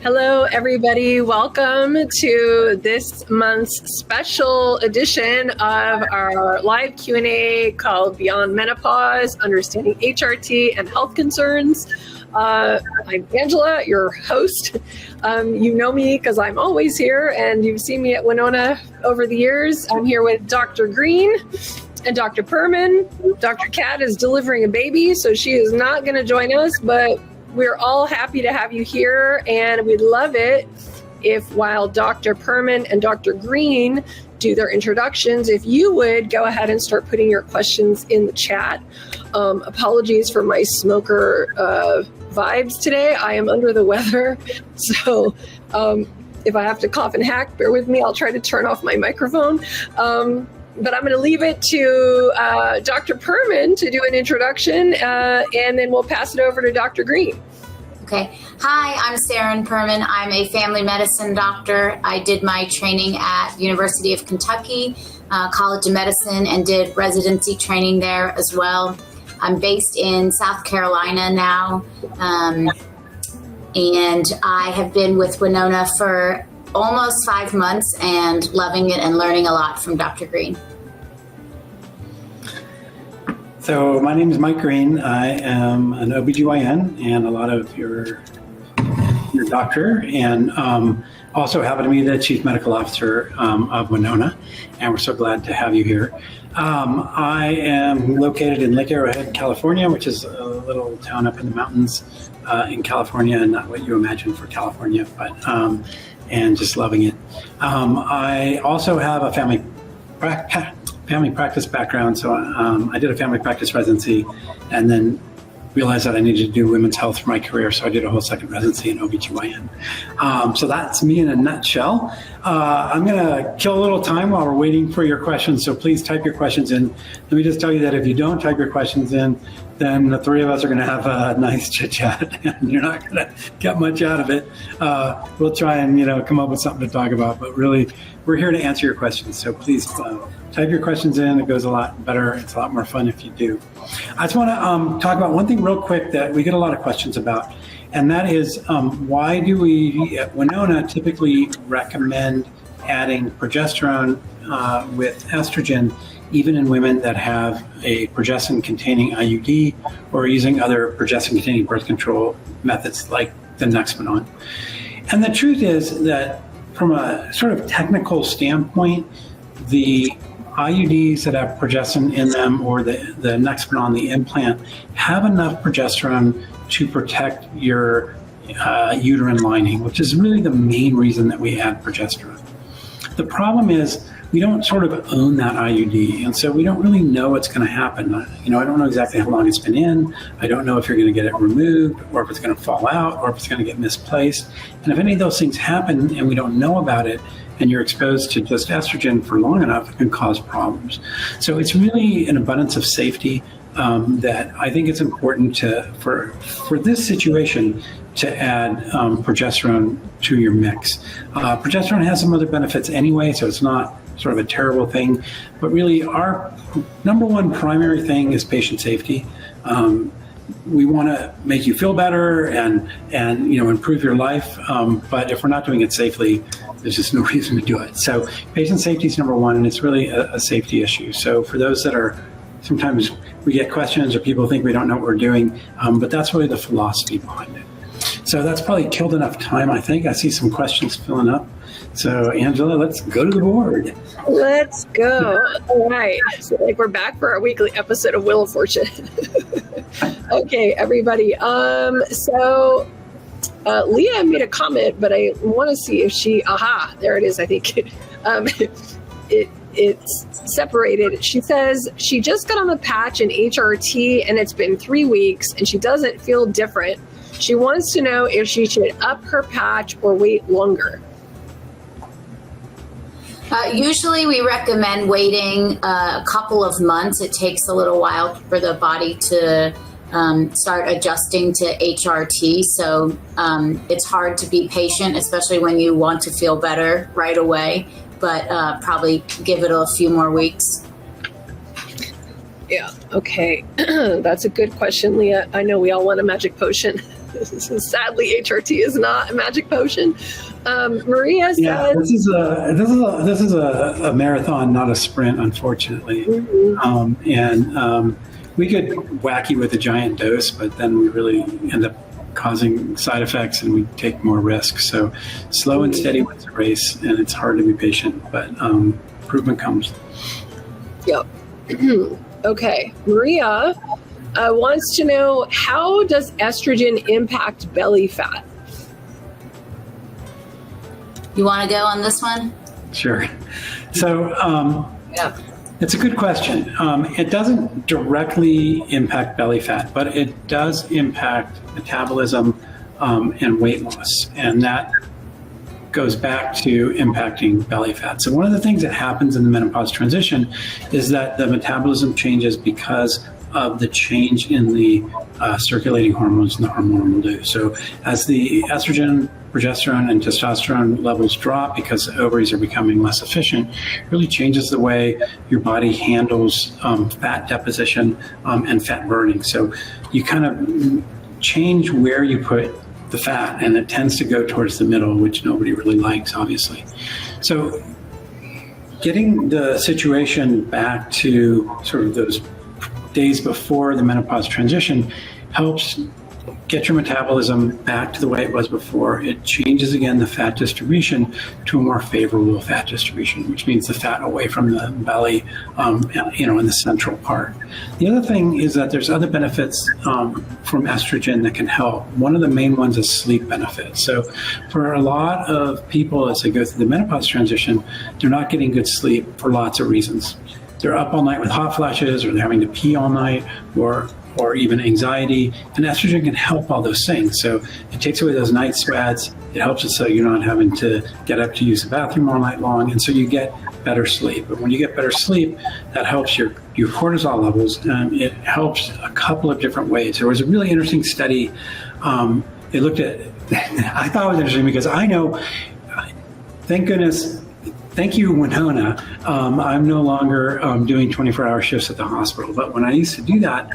Hello, everybody. Welcome to this month's special edition of our live Q&A called Beyond Menopause, Understanding HRT and Health Concerns. I'm Angela, your host. You know me because I'm always here, and you've seen me at Winona over the years. I'm here with Dr. Green and Dr. Perman. Dr. Cat is delivering a baby, so she is not going to join us, but we're all happy to have you here, and we'd love it if while Dr. Perman and Dr. Green do their introductions, if you would go ahead and start putting your questions in the chat. Apologies for my smoker vibes today. I am under the weather, so if I have to cough and hack, bear with me. I'll try to turn off my microphone. But I'm going to leave it to Dr. Perman to do an introduction, and then we'll pass it over to Dr. Green. Okay. Hi, I'm Sarah Perman. I'm a family medicine doctor. I did my training at University of Kentucky College of Medicine and did residency training there as well. I'm based in South Carolina now, and I have been with Winona for almost 5 months and loving it and learning a lot from Dr. Green. So my name is Mike Green. I am an OBGYN and a lot of your doctor, and also happen to be the Chief Medical Officer of Winona, and we're so glad to have you here. I am located in Lake Arrowhead, California, which is a little town up in the mountains in California, and not what you imagine for California, but and just loving it. I also have a family practice background, so I did a family practice residency and then realized that I needed to do women's health for my career, so I did a whole second residency in OBGYN. So that's me in a nutshell. I'm going to kill a little time while we're waiting for your questions, so please type your questions in. Let me just tell you that if you don't type your questions in, then the three of us are going to have a nice chit-chat, and you're not going to get much out of it. We'll try and come up with something to talk about, but really, we're here to answer your questions, so please type your questions in. It goes a lot better. It's a lot more fun if you do. I just want to talk about one thing real quick that we get a lot of questions about, and that is why do we at Winona typically recommend adding progesterone with estrogen even in women that have a progestin-containing IUD or using other progestin-containing birth control methods like the Nexplanon. And the truth is that from a sort of technical standpoint, the IUDs that have progestin in them or the Nexplanon, the implant, have enough progesterone to protect your uterine lining, which is really the main reason that we add progesterone. The problem is we don't sort of own that IUD, and so we don't really know what's going to happen. I don't know exactly how long it's been in. I don't know if you're going to get it removed or if it's going to fall out or if it's going to get misplaced. And if any of those things happen and we don't know about it, and you're exposed to just estrogen for long enough, it can cause problems. So it's really an abundance of safety that I think it's important for this situation to add progesterone to your mix. Progesterone has some other benefits anyway, so it's not sort of a terrible thing, but really our number one primary thing is patient safety. We want to make you feel better and improve your life, but if we're not doing it safely, there's just no reason to do it. So patient safety is number one, and it's really a safety issue. So for those that are, sometimes we get questions or people think we don't know what we're doing, but that's really the philosophy behind it. So that's probably killed enough time, I think. I see some questions filling up. So Angela, let's go to the board. Let's go. All right. So we're back for our weekly episode of Wheel of Fortune. Okay, everybody. So Leah made a comment, but I want to see if there it is, I think. It's separated. She says she just got on the patch in HRT and it's been 3 weeks and she doesn't feel different. She wants to know if she should up her patch or wait longer. Usually we recommend waiting a couple of months. It takes a little while for the body to start adjusting to HRT. So it's hard to be patient, especially when you want to feel better right away, but probably give it a few more weeks. Yeah, okay. That's a good question, Leah. I know we all want a magic potion. Sadly, HRT is not a magic potion. Maria Yeah, says, this is a marathon, not a sprint, unfortunately. We get wacky with a giant dose, but then we really end up causing side effects and we take more risks. So slow and steady wins the race, and it's hard to be patient, but improvement comes. Yep. Okay. Maria wants to know, how does estrogen impact belly fat? You want to go on this one? Sure. So it's a good question. It doesn't directly impact belly fat, but it does impact metabolism and weight loss. And that goes back to impacting belly fat. So one of the things that happens in the menopause transition is that the metabolism changes because of the change in the circulating hormones and the hormonal milieu. So as the estrogen, progesterone, and testosterone levels drop because the ovaries are becoming less efficient, it really changes the way your body handles fat deposition and fat burning. So you kind of change where you put the fat, and it tends to go towards the middle, which nobody really likes, obviously. So getting the situation back to sort of those days before the menopause transition helps get your metabolism back to the way it was before. It changes again the fat distribution to a more favorable fat distribution, which means the fat away from the belly, in the central part. The other thing is that there's other benefits from estrogen that can help. One of the main ones is sleep benefits. So for a lot of people, as they go through the menopause transition, they're not getting good sleep for lots of reasons. They're up all night with hot flashes, or they're having to pee all night, or even anxiety, and estrogen can help all those things. So it takes away those night sweats. It helps it so you're not having to get up to use the bathroom all night long, and so you get better sleep. But when you get better sleep, that helps your cortisol levels, and it helps a couple of different ways. There was a really interesting study. They looked at, I thought it was interesting because I know, thank goodness, thank you, Winona. I'm no longer doing 24-hour shifts at the hospital, but when I used to do that,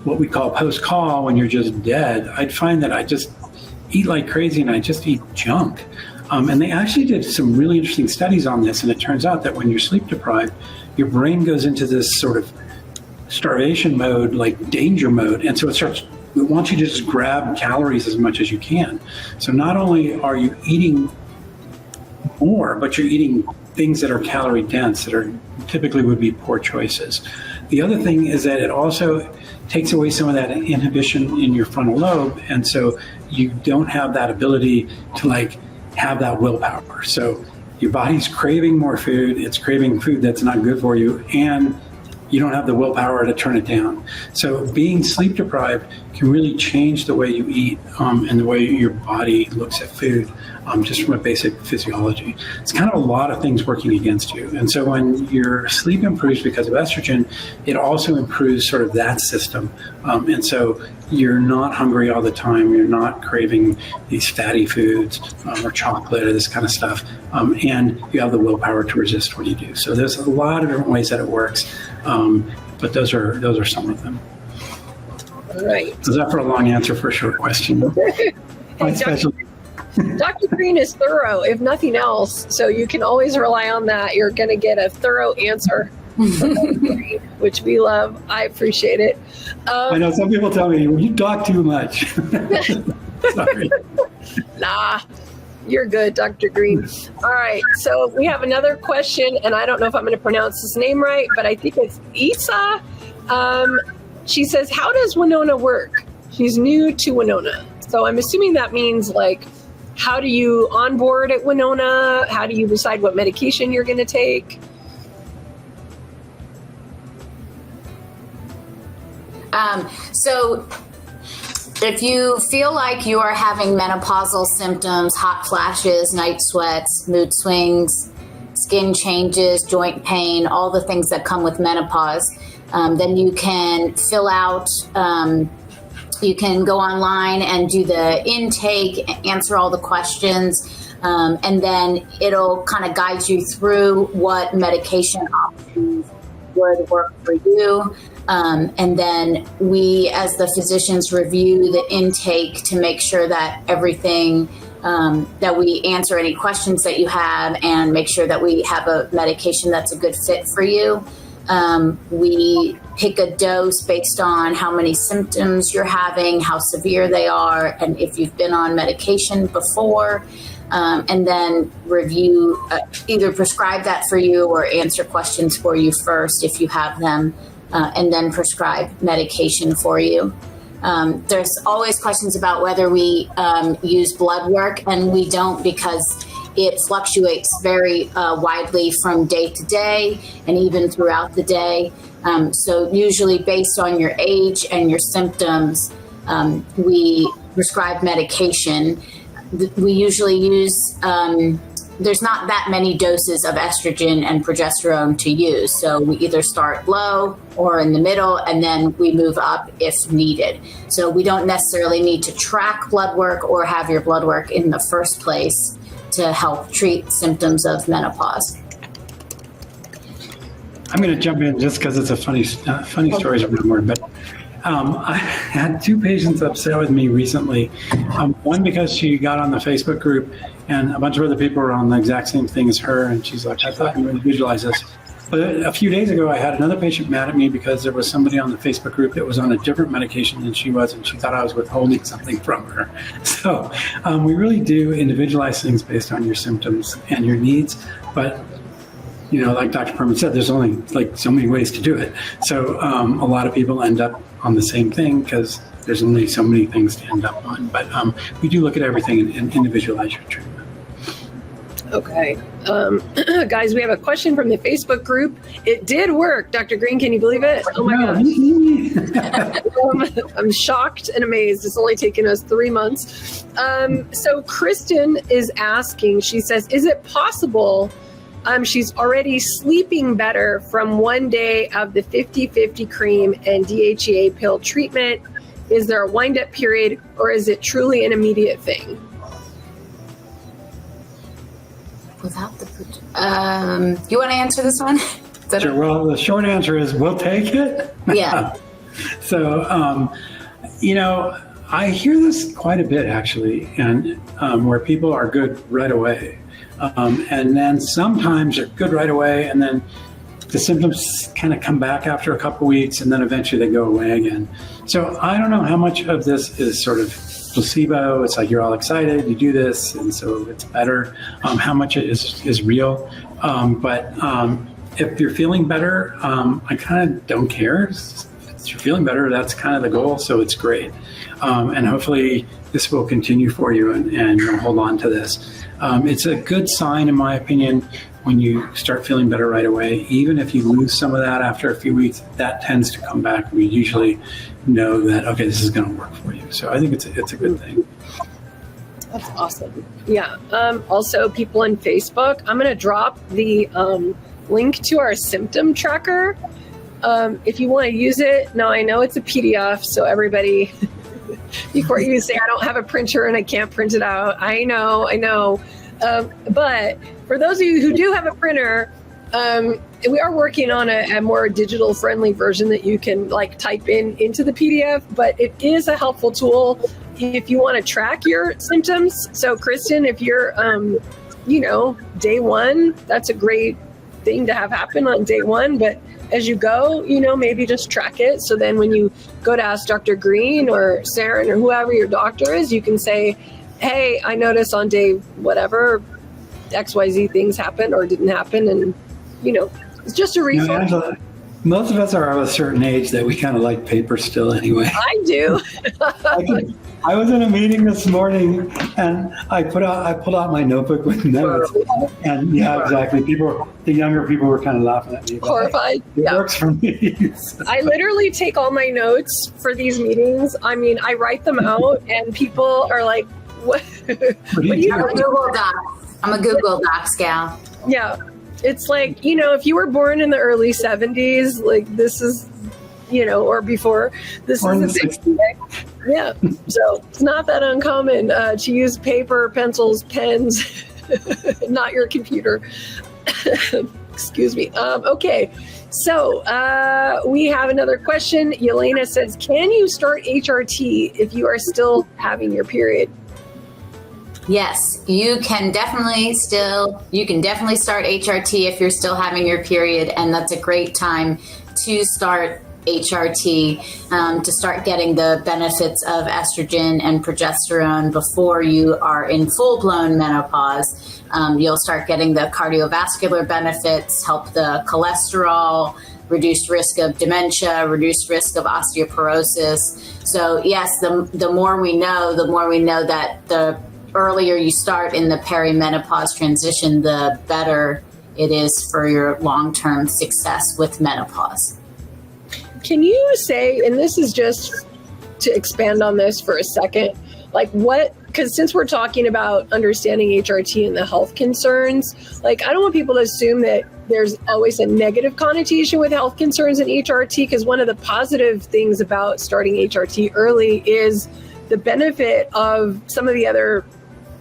what we call post-call, when you're just dead, I'd find that I just eat like crazy and I just eat junk. And they actually did some really interesting studies on this, and it turns out that when you're sleep deprived, your brain goes into this sort of starvation mode, like danger mode, and so it wants you to just grab calories as much as you can. So not only are you eating more, but you're eating things that are calorie dense, that are typically would be poor choices. The other thing is that it also takes away some of that inhibition in your frontal lobe, and so you don't have that ability to have that willpower. So your body's craving more food, it's craving food that's not good for you, and you don't have the willpower to turn it down. So being sleep deprived can really change the way you eat and the way your body looks at food, just from a basic physiology. It's kind of a lot of things working against you. And so when your sleep improves because of estrogen, it also improves sort of that system. And so you're not hungry all the time. You're not craving these fatty foods or chocolate or this kind of stuff. And you have the willpower to resist when you do. So there's a lot of different ways that it works. But those are some of them. All right. Is that for a long answer for a short question? My specialty. Dr. Green is thorough, if nothing else, so you can always rely on that. You're going to get a thorough answer, which we love. I appreciate it. I know some people tell me, you talk too much. Sorry. Nah, you're good, Dr. Green. All right, so we have another question, and I don't know if I'm going to pronounce his name right, but I think it's Isa. She says, how does Winona work? She's new to Winona. So I'm assuming that means how do you onboard at Winona? How do you decide what medication you're going to take? So if you feel like you are having menopausal symptoms, hot flashes, night sweats, mood swings, skin changes, joint pain, all the things that come with menopause, then you can fill out you can go online and do the intake, answer all the questions, and then it'll kind of guide you through what medication options would work for you. And then we, as the physicians, review the intake to make sure that everything, that we answer any questions that you have and make sure that we have a medication that's a good fit for you. We pick a dose based on how many symptoms you're having, how severe they are, and if you've been on medication before, and then review, either prescribe that for you or answer questions for you first if you have them, and then prescribe medication for you. There's always questions about whether we use blood work, and we don't, because it fluctuates very widely from day to day and even throughout the day. So usually based on your age and your symptoms, we prescribe medication. We usually use, there's not that many doses of estrogen and progesterone to use. So we either start low or in the middle, and then we move up if needed. So we don't necessarily need to track blood work or have your blood work in the first place to help treat symptoms of menopause. I'm going to jump in just because it's a funny story to remember, but I had two patients upset with me recently. One because she got on the Facebook group and a bunch of other people were on the exact same thing as her, and she's like, I thought you would visualize this. But a few days ago, I had another patient mad at me because there was somebody on the Facebook group that was on a different medication than she was, and she thought I was withholding something from her. So we really do individualize things based on your symptoms and your needs. But, you know, like Dr. Perman said, there's only like so many ways to do it. So a lot of people end up on the same thing because there's only so many things to end up on. But we do look at everything and individualize your treatment. Okay. Guys, we have a question from the Facebook group. It did work. Dr. Green, can you believe it? Oh my gosh. I'm shocked and amazed. It's only taken us 3 months. So Kristen is asking, she says, is it possible she's already sleeping better from 1 day of the 50-50 cream and DHEA pill treatment? Is there a wind-up period, or is it truly an immediate thing? Without the, you want to answer this one? Sure. Well, the short answer is we'll take it. Yeah. So, you know, I hear this quite a bit actually, and where people are good right away, and then sometimes they're good right away, and then the symptoms kind of come back after a couple weeks, and then eventually they go away again. So I don't know how much of this is sort of placebo. It's like you're all excited, you do this, and so it's better. How much is real? But if you're feeling better, I kind of don't care. If you're feeling better, that's kind of the goal, so it's great. And hopefully this will continue for you, and you'll hold on to this. It's a good sign, in my opinion, when you start feeling better right away. Even if you lose some of that after a few weeks, that tends to come back. We usually know that, okay, this is going to work for you. So I think it's a good thing. That's awesome. Yeah. Also, people on Facebook, I'm going to drop the link to our symptom tracker. If you want to use it, now I know it's a PDF, so everybody, before you say I don't have a printer and I can't print it out, I know. But for those of you who do have a printer, we are working on a more digital friendly version that you can like type into the PDF, but it is a helpful tool if you want to track your symptoms. So Kristen, if you're, day one, that's a great thing to have happen on day one, but as you go, maybe just track it. So then when you go to ask Dr. Green or Saren or whoever your doctor is, you can say, hey, I noticed on day whatever, XYZ things happened or didn't happen. And, it's just a reflex. Angela, most of us are of a certain age that we kind of like paper still anyway. I do. I was in a meeting this morning and I pulled out my notebook with notes. And yeah, exactly. The younger people were kind of laughing at me. Horrified. It works for me. So. I literally take all my notes for these meetings. I mean, I write them out and people are like, what do you do? I'm a Google Docs. I'm a Google Docs gal. Yeah. It's like, if you were born in the early 70s, like this is, or before, this is a big thing. Yeah. So it's not that uncommon to use paper, pencils, pens, not your computer. Excuse me. Okay. So we have another question. Yelena says, can you start HRT if you are still having your period? Yes, you can definitely start HRT if you're still having your period, and that's a great time to start HRT, to start getting the benefits of estrogen and progesterone before you are in full-blown menopause. You'll start getting the cardiovascular benefits, help the cholesterol, reduced risk of dementia, reduced risk of osteoporosis. So yes, the more we know that the earlier you start in the perimenopause transition, the better it is for your long-term success with menopause. Can you say, and this is just to expand on this for a second, like because since we're talking about understanding HRT and the health concerns, like I don't want people to assume that there's always a negative connotation with health concerns in HRT, because one of the positive things about starting HRT early is the benefit of some of the other,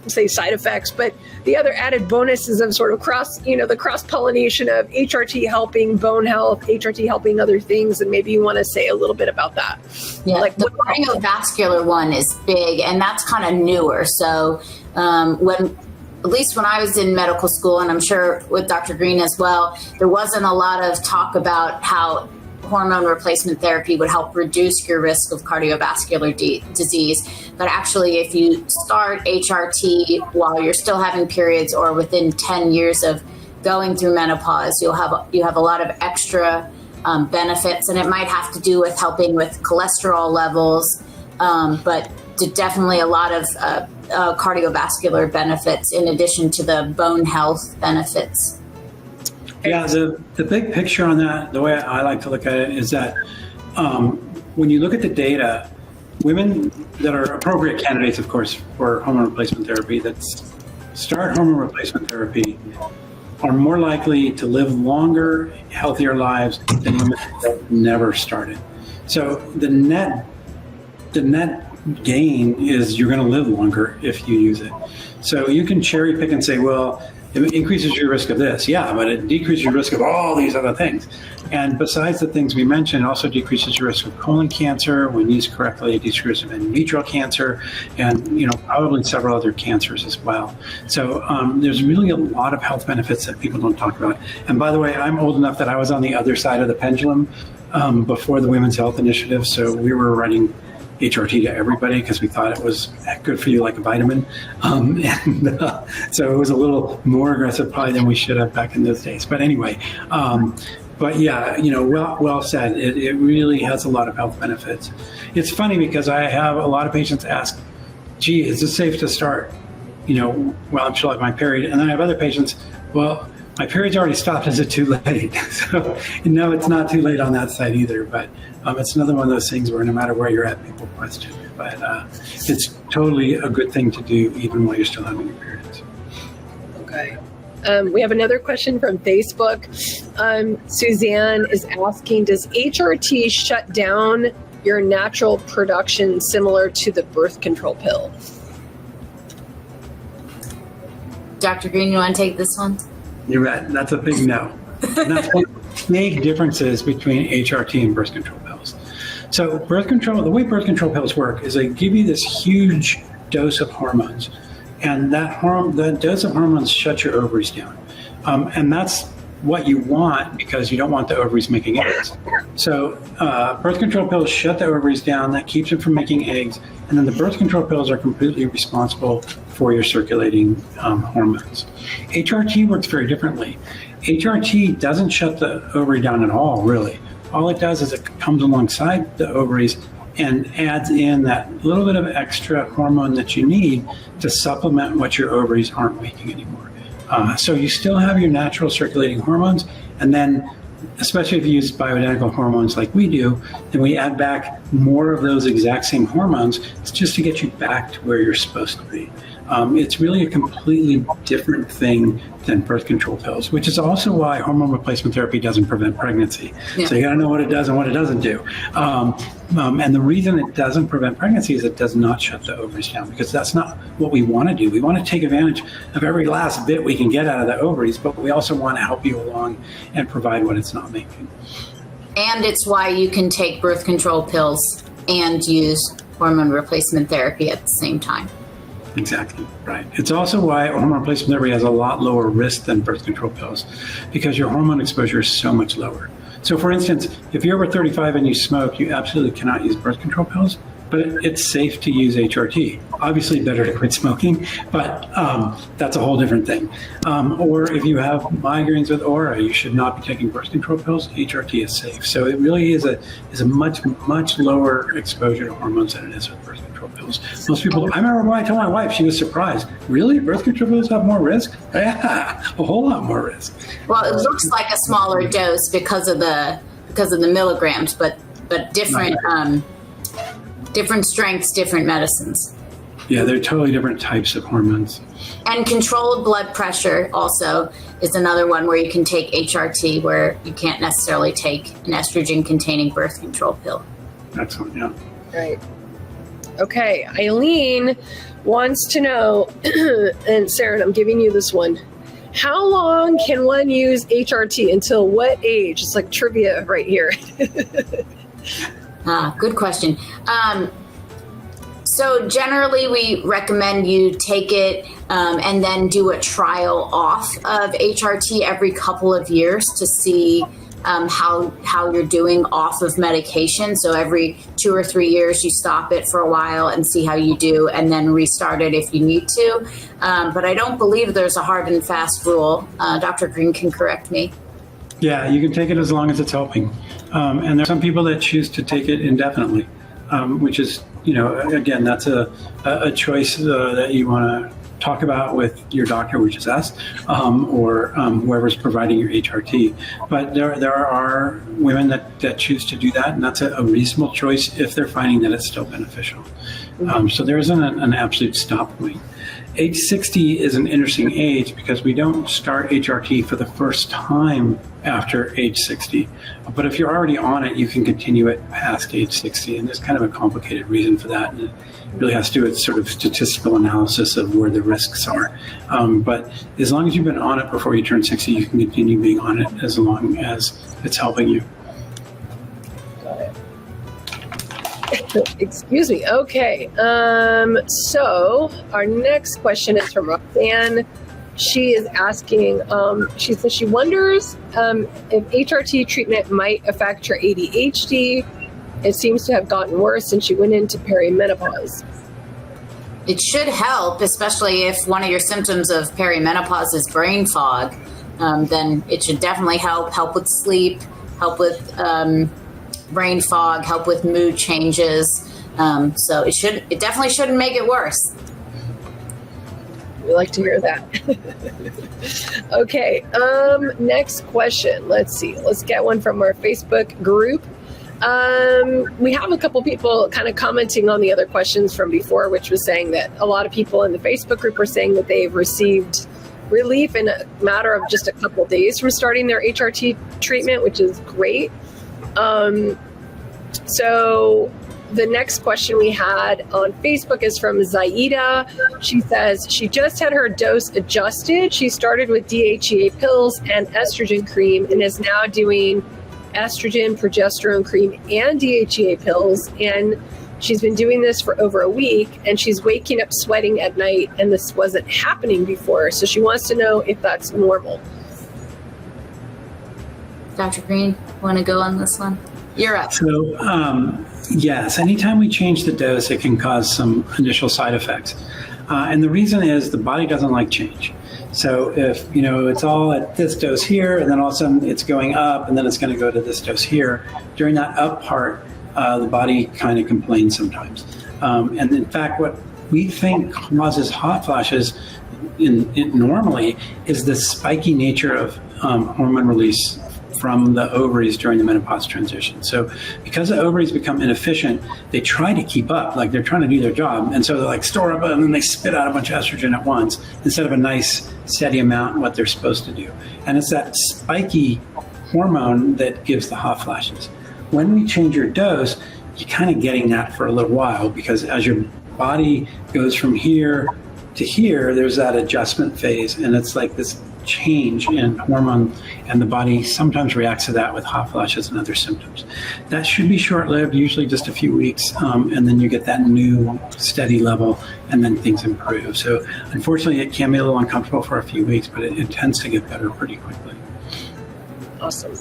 say, side effects, but the other added bonuses of sort of the cross-pollination of HRT helping bone health, HRT helping other things, and maybe you want to say a little bit about that. Yeah, like the cardiovascular one is big, and that's kind of newer. So at least when I was in medical school, and I'm sure with Dr. Green as well, there wasn't a lot of talk about how hormone replacement therapy would help reduce your risk of cardiovascular disease. But actually, if you start HRT while you're still having periods or within 10 years of going through menopause, you have a lot of extra benefits, and it might have to do with helping with cholesterol levels, but definitely a lot of cardiovascular benefits in addition to the bone health benefits. Yeah, the big picture on that, the way I like to look at it is that when you look at the data, women that are appropriate candidates, of course, for hormone replacement therapy, that start hormone replacement therapy are more likely to live longer, healthier lives than women that never started. So the net gain is you're going to live longer if you use it. So you can cherry pick and say, well, it increases your risk of this. Yeah, but it decreases your risk of all these other things. And besides the things we mentioned, it also decreases your risk of colon cancer. When used correctly, it decreases risk of endometrial cancer and, probably several other cancers as well. So there's really a lot of health benefits that people don't talk about. And by the way, I'm old enough that I was on the other side of the pendulum before the Women's Health Initiative. So we were writing HRT to everybody because we thought it was good for you like a vitamin. So it was a little more aggressive probably than we should have back in those days. But anyway, but yeah, well said. It really has a lot of health benefits. It's funny because I have a lot of patients ask, gee, is it safe to start, while I'm still at my period? And then I have other patients, well, my period's already stopped. Is it too late? So no, it's not too late on that side either. But it's another one of those things where no matter where you're at, people question. But it's totally a good thing to do even while you're still having your periods. Okay. We have another question from Facebook. Suzanne is asking, does HRT shut down your natural production similar to the birth control pill? Dr. Green, you want to take this one? You're right. That's a big no. And that's one of the big differences between HRT and birth control pills. So the way birth control pills work is they give you this huge dose of hormones, and that dose of hormones shuts your ovaries down. And that's what you want because you don't want the ovaries making eggs. So birth control pills shut the ovaries down. That keeps them from making eggs. And then the birth control pills are completely responsible for your circulating hormones. HRT works very differently. HRT doesn't shut the ovary down at all, really. All it does is it comes alongside the ovaries and adds in that little bit of extra hormone that you need to supplement what your ovaries aren't making anymore. So you still have your natural circulating hormones, and then especially if you use bioidentical hormones like we do, then we add back more of those exact same hormones just to get you back to where you're supposed to be. It's really a completely different thing than birth control pills, which is also why hormone replacement therapy doesn't prevent pregnancy. Yeah. So you got to know what it does and what it doesn't do. And the reason it doesn't prevent pregnancy is it does not shut the ovaries down, because that's not what we want to do. We want to take advantage of every last bit we can get out of the ovaries, but we also want to help you along and provide what it's not making. And it's why you can take birth control pills and use hormone replacement therapy at the same time. Exactly, right. It's also why hormone replacement therapy has a lot lower risk than birth control pills, because your hormone exposure is so much lower. So for instance, if you're over 35 and you smoke, you absolutely cannot use birth control pills, but it's safe to use HRT. Obviously better to quit smoking, but that's a whole different thing. Or if you have migraines with aura, you should not be taking birth control pills. HRT is safe. So it really is a much lower exposure to hormones than it is with birth control pills. Most people, I remember when I told my wife, she was surprised. Really? Birth control pills have more risk? Yeah, a whole lot more risk. Well, it looks like a smaller dose because of the milligrams, but different different strengths, different medicines. Yeah, they're totally different types of hormones. And controlled blood pressure also is another one where you can take HRT, where you can't necessarily take an estrogen-containing birth control pill. Excellent, yeah. Right. Okay, Eileen wants to know, and Sarah, I'm giving you this one. How long can one use HRT? Until what age? It's like trivia right here. Good question. So generally we recommend you take it and then do a trial off of HRT every couple of years to see how you're doing off of medication. So every 2 or 3 years you stop it for a while and see how you do, and then restart it if you need to. But I don't believe there's a hard and fast rule. Dr. Green can correct me. Yeah, you can take it as long as it's helping. And there's some people that choose to take it indefinitely, which is, again, that's a choice that you want to talk about with your doctor, which is us, or whoever's providing your HRT. But there are women that choose to do that, and that's a reasonable choice if they're finding that it's still beneficial. So there isn't an absolute stop point. Age 60 is an interesting age because we don't start HRT for the first time after age 60. But if you're already on it, you can continue it past age 60. And there's kind of a complicated reason for that. And it really has to do with sort of statistical analysis of where the risks are. But as long as you've been on it before you turn 60, you can continue being on it as long as it's helping you. Excuse me. Okay. So our next question is from Roxanne. She is asking, she says she wonders if HRT treatment might affect her ADHD. It seems to have gotten worse since she went into perimenopause. It should help, especially if one of your symptoms of perimenopause is brain fog. Then it should definitely help with sleep, help with brain fog, help with mood changes. So it definitely shouldn't make it worse. We like to hear that. Okay. Next question. Let's see. Let's get one from our Facebook group. We have a couple people kind of commenting on the other questions from before, which was saying that a lot of people in the Facebook group are saying that they've received relief in a matter of just a couple of days from starting their HRT treatment, which is great. So the next question we had on Facebook is from Zaida. She says she just had her dose adjusted. She started with DHEA pills and estrogen cream and is now doing estrogen, progesterone cream, and DHEA pills. And she's been doing this for over a week, and she's waking up sweating at night, and this wasn't happening before. So she wants to know if that's normal. Dr. Green, want to go on this one? You're up. So, yes, anytime we change the dose, it can cause some initial side effects. And the reason is the body doesn't like change. So if, it's all at this dose here, and then all of a sudden it's going up, and then it's going to go to this dose here, during that up part, the body kind of complains sometimes. And in fact, what we think causes hot flashes normally is the spiky nature of hormone release from the ovaries during the menopause transition. So because the ovaries become inefficient, they try to keep up, like they're trying to do their job. And so they're like store up, and then they spit out a bunch of estrogen at once instead of a nice steady amount, what they're supposed to do. And it's that spiky hormone that gives the hot flashes. When we change your dose, you're kind of getting that for a little while, because as your body goes from here to here, there's that adjustment phase, and it's like this change in hormone, and the body sometimes reacts to that with hot flashes and other symptoms. That should be short-lived, usually just a few weeks, and then you get that new steady level, and then things improve. So unfortunately, it can be a little uncomfortable for a few weeks, but it tends to get better pretty quickly. Awesome.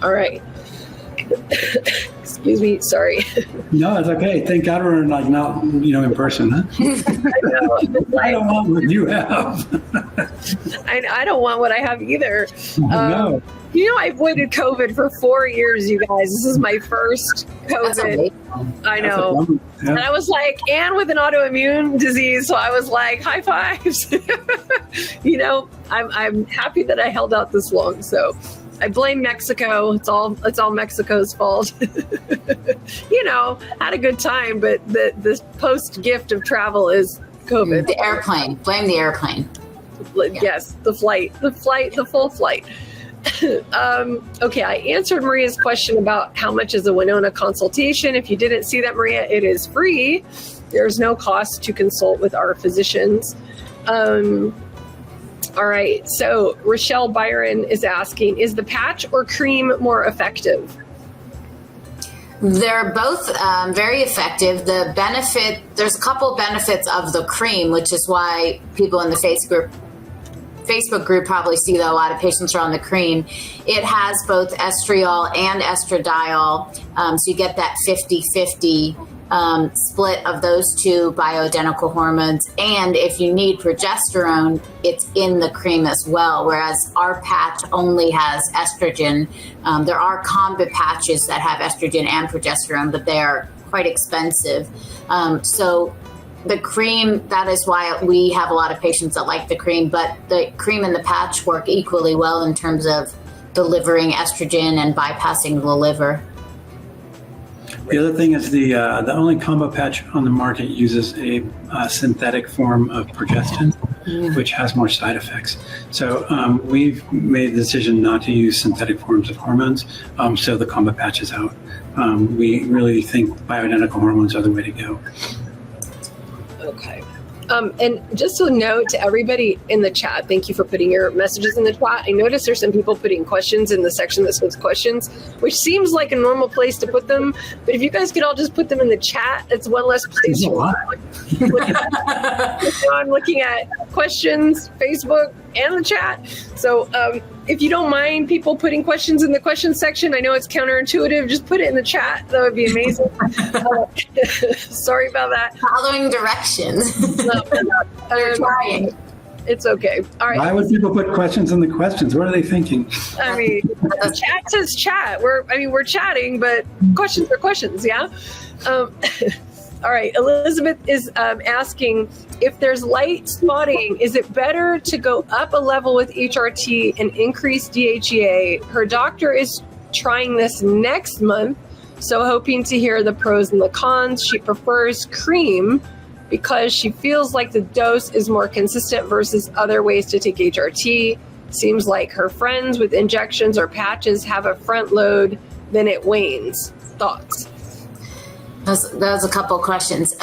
All right. Excuse me. Sorry. No, it's okay. Thank God we're like not, in person, huh? I don't want what you have. I don't want what I have either. No. I avoided COVID for 4 years, you guys. This is my first COVID. I know. Yeah. And I was like, and with an autoimmune disease. So I was like, high fives. I'm happy that I held out this long. So I blame Mexico. It's all Mexico's fault. Had a good time, but the post gift of travel is COVID. The airplane. Blame the airplane. Yes, the full flight. Okay, I answered Maria's question about how much is a Winona consultation. If you didn't see that, Maria, it is free. There's no cost to consult with our physicians. All right, so Rochelle Byron is asking, is the patch or cream more effective? They're both very effective. There's a couple benefits of the cream, which is why people in the Facebook group probably see that a lot of patients are on the cream. It has both estradiol and estradiol, so you get that 50-50 split of those two bioidentical hormones. And if you need progesterone, it's in the cream as well, whereas our patch only has estrogen. There are combo patches that have estrogen and progesterone, but they are quite expensive. So the cream, that is why we have a lot of patients that like the cream, but the cream and the patch work equally well in terms of delivering estrogen and bypassing the liver. The other thing is the only combo patch on the market uses a synthetic form of progestin, which has more side effects. So we've made the decision not to use synthetic forms of hormones, so the combo patch is out. We really think bioidentical hormones are the way to go. Okay. And just a note to everybody in the chat, thank you for putting your messages in the chat. I noticed there's some people putting questions in the section that says questions, which seems like a normal place to put them. But if you guys could all just put them in the chat, it's one less place. I'm looking at questions, Facebook, and the chat. So if you don't mind people putting questions in the questions section, I know it's counterintuitive, just put it in the chat. That would be amazing. Sorry about that. Following directions. They're trying. It's okay. All right. Why would people put questions in the questions? What are they thinking? I mean, chat says chat. We're chatting, but questions are questions. Yeah. All right. Elizabeth is asking, if there's light spotting, is it better to go up a level with HRT and increase DHEA? Her doctor is trying this next month, so hoping to hear the pros and the cons. She prefers cream because she feels like the dose is more consistent versus other ways to take HRT. Seems like her friends with injections or patches have a front load, then it wanes. Thoughts? That was a couple of questions.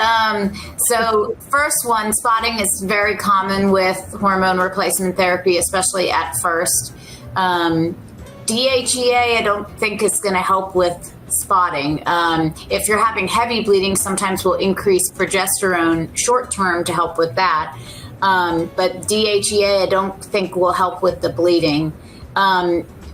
So first one, spotting is very common with hormone replacement therapy, especially at first. DHEA, I don't think is going to help with spotting. If you're having heavy bleeding, sometimes we'll increase progesterone short term to help with that. But DHEA, I don't think will help with the bleeding.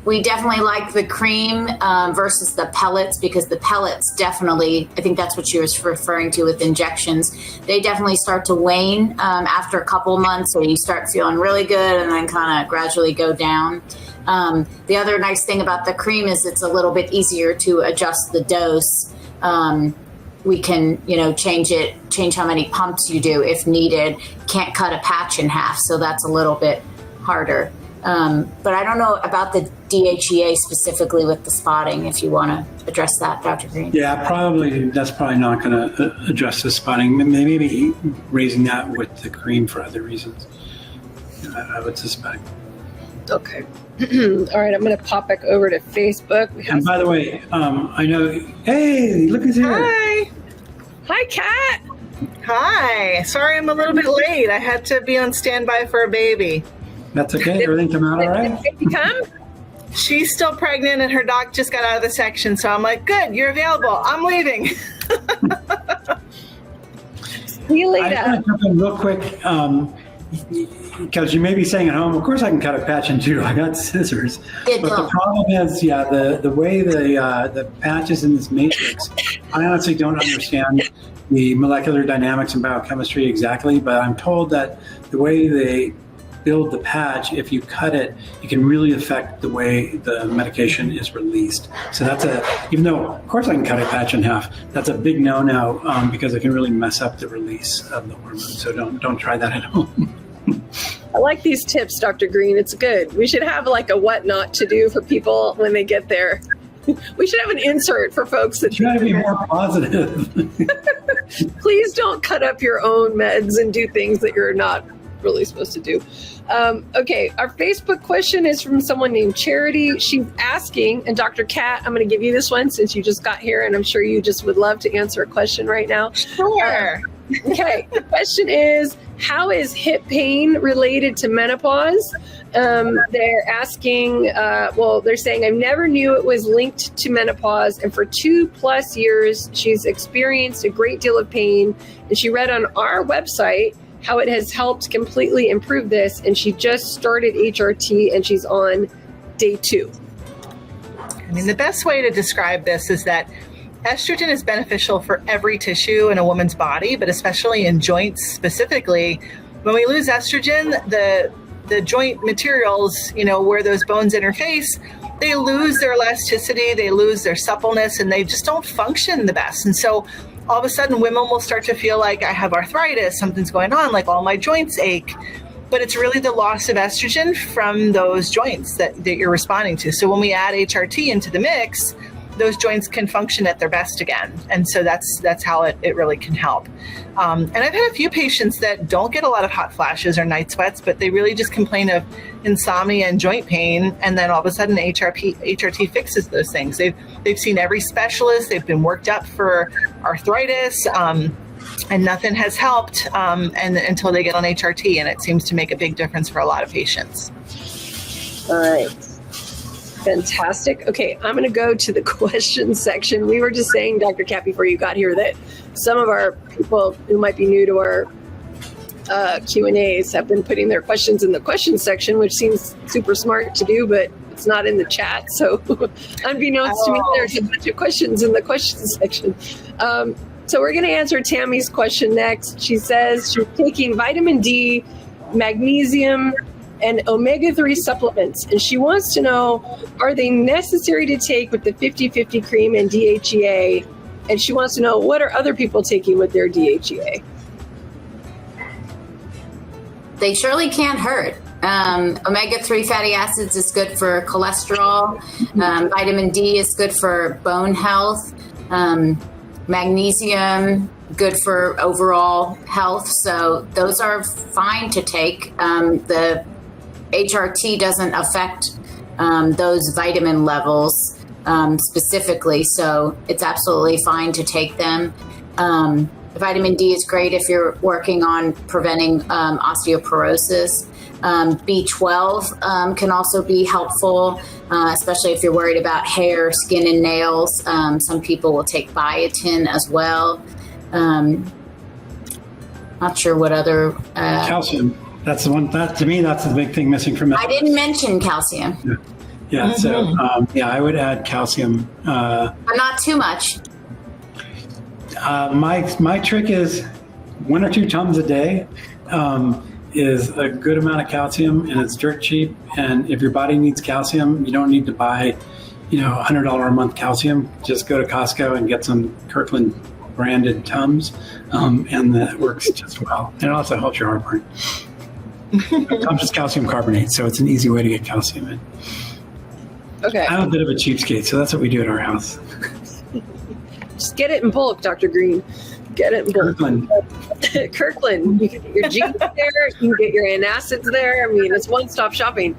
We definitely like the cream versus the pellets, because the pellets definitely, I think that's what she was referring to with injections, they definitely start to wane after a couple months, so you start feeling really good and then kind of gradually go down. The other nice thing about the cream is it's a little bit easier to adjust the dose. We can, change how many pumps you do if needed. Can't cut a patch in half, so that's a little bit harder. But I don't know about the DHEA specifically with the spotting, if you want to address that, Dr. Green. Yeah, that's probably not going to address the spotting. Maybe raising that with the cream for other reasons, I would suspect. Okay. All right, I'm going to pop back over to Facebook. And by the way, I know, hey, look who's here. Hi. Hi, Kat. Hi. Sorry I'm a little bit late. I had to be on standby for a baby. That's okay. Everything come out all right? Did you come? She's still pregnant and her doc just got out of the section. So I'm like, good, you're available. I'm leaving. See you later. I want to jump in real quick because you may be saying at home, of course I can cut a patch in two. I got scissors. But the problem is, the way the patches in this matrix, I honestly don't understand the molecular dynamics and biochemistry exactly, but I'm told that the way they build the patch, if you cut it, it can really affect the way the medication is released. So even though, of course I can cut a patch in half, that's a big no-no because it can really mess up the release of the hormone. So don't try that at home. I like these tips, Dr. Green. It's good. We should have like a what not to do for people when they get there. We should have an insert for folks that try to be more positive. Please don't cut up your own meds and do things that you're not really supposed to do. Okay, our Facebook question is from someone named Charity. She's asking, and Dr. Kat, I'm going to give you this one since you just got here, and I'm sure you just would love to answer a question right now. Sure. Okay, the question is, how is hip pain related to menopause? They're asking, they're saying, I never knew it was linked to menopause. And for 2+ years, she's experienced a great deal of pain. And she read on our website how it has helped completely improve this. And she just started HRT and she's on day 2. I mean, the best way to describe this is that estrogen is beneficial for every tissue in a woman's body, but especially in joints specifically. When we lose estrogen, the joint materials, where those bones interface, they lose their elasticity, they lose their suppleness, and they just don't function the best. And so all of a sudden women will start to feel like I have arthritis, something's going on, like all my joints ache. But it's really the loss of estrogen from those joints that you're responding to. So when we add HRT into the mix, those joints can function at their best again. And so that's how it really can help. And I've had a few patients that don't get a lot of hot flashes or night sweats, but they really just complain of insomnia and joint pain. And then all of a sudden HRT fixes those things. They've seen every specialist. They've been worked up for arthritis, and nothing has helped and until they get on HRT. And it seems to make a big difference for a lot of patients. All right. Fantastic. Okay, I'm going to go to the question section. We were just saying, Dr. Kat, before you got here, that some of our people who might be new to our Q&As have been putting their questions in the question section, which seems super smart to do, but it's not in the chat. So unbeknownst to me, there's a bunch of questions in the question section. So we're going to answer Tammy's question next. She says she's taking vitamin D, magnesium, and omega-3 supplements. And she wants to know, are they necessary to take with the 50/50 cream and DHEA? And she wants to know, what are other people taking with their DHEA? They surely can't hurt. Omega-3 fatty acids is good for cholesterol. Vitamin D is good for bone health. Magnesium, good for overall health. So those are fine to take. The HRT doesn't affect those vitamin levels specifically, so it's absolutely fine to take them. Vitamin D is great if you're working on preventing osteoporosis. B12 can also be helpful, especially if you're worried about hair, skin, and nails. Some people will take biotin as well. Not sure what other... Calcium. That's the one. That to me, that's the big thing missing from it. I didn't mention calcium. Yeah. So I would add calcium. But not too much. My trick is 1 or 2 Tums a day is a good amount of calcium, and it's dirt cheap. And if your body needs calcium, you don't need to buy, $100 a month calcium. Just go to Costco and get some Kirkland branded Tums, and that works just well. And it also helps your heartburn. Sometimes it's calcium carbonate, so it's an easy way to get calcium in. Okay. I'm a bit of a cheapskate, so that's what we do at our house. Just get it in bulk, Dr. Green. Get it in bulk. Kirkland. Kirkland. You can get your jeans there. You can get your antacids there. I mean, it's one-stop shopping.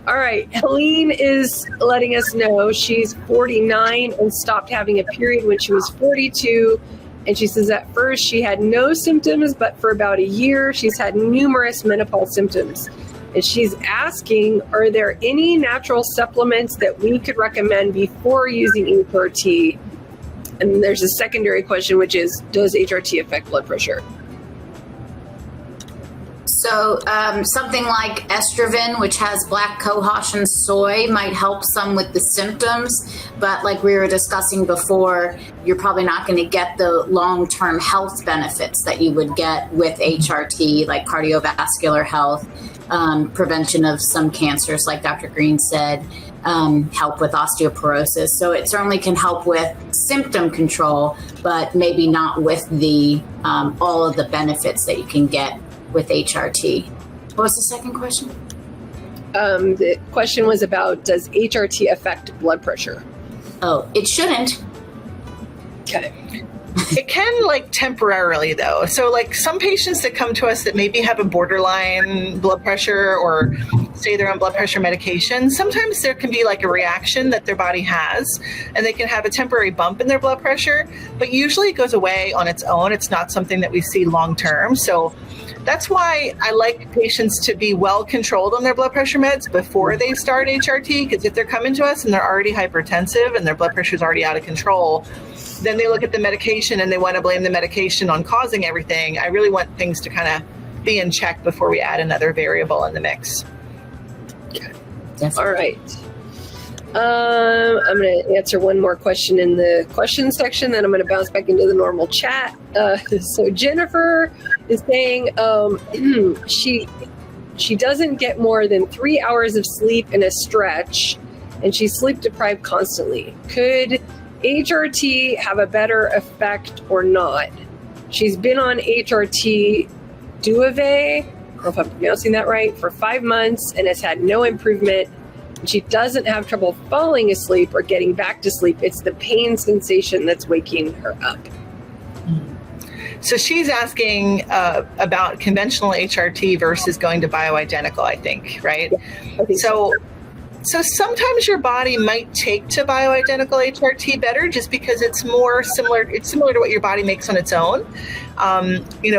All right. Helene is letting us know she's 49 and stopped having a period when she was 42. And she says at first she had no symptoms, but for about a year, she's had numerous menopause symptoms. And she's asking, are there any natural supplements that we could recommend before using HRT? And there's a secondary question, which is, does HRT affect blood pressure? So something like Estrogen, which has black cohosh and soy, might help some with the symptoms. But like we were discussing before, you're probably not going to get the long-term health benefits that you would get with HRT, like cardiovascular health, prevention of some cancers, like Dr. Green said, help with osteoporosis. So it certainly can help with symptom control, but maybe not with the all of the benefits that you can get with HRT. What was the second question? The question was about, does HRT affect blood pressure? Oh, it shouldn't. Okay. It can, like, temporarily, though. So, like, some patients that come to us that maybe have a borderline blood pressure or say they're on blood pressure medication, sometimes there can be, like, a reaction that their body has, and they can have a temporary bump in their blood pressure, but usually it goes away on its own. It's not something that we see long-term. So that's why I like patients to be well controlled on their blood pressure meds before they start HRT, because if they're coming to us and they're already hypertensive and their blood pressure is already out of control, then they look at the medication and they want to blame the medication on causing everything. I really want things to kind of be in check before we add another variable in the mix. Okay. All right. I'm going to answer one more question in the question section, then I'm going to bounce back into the normal chat. So Jennifer is saying she doesn't get more than 3 hours of sleep in a stretch, and she's sleep deprived constantly. Could HRT have a better effect or not? She's been on HRT Duave, I don't know if I'm pronouncing that right, for 5 months and has had no improvement. She doesn't have trouble falling asleep or getting back to sleep. It's the pain sensation that's waking her up. So she's asking about conventional HRT versus going to bioidentical, I think, right? Yeah, I think so. So sometimes your body might take to bioidentical HRT better just because it's more similar. It's similar to what your body makes on its own,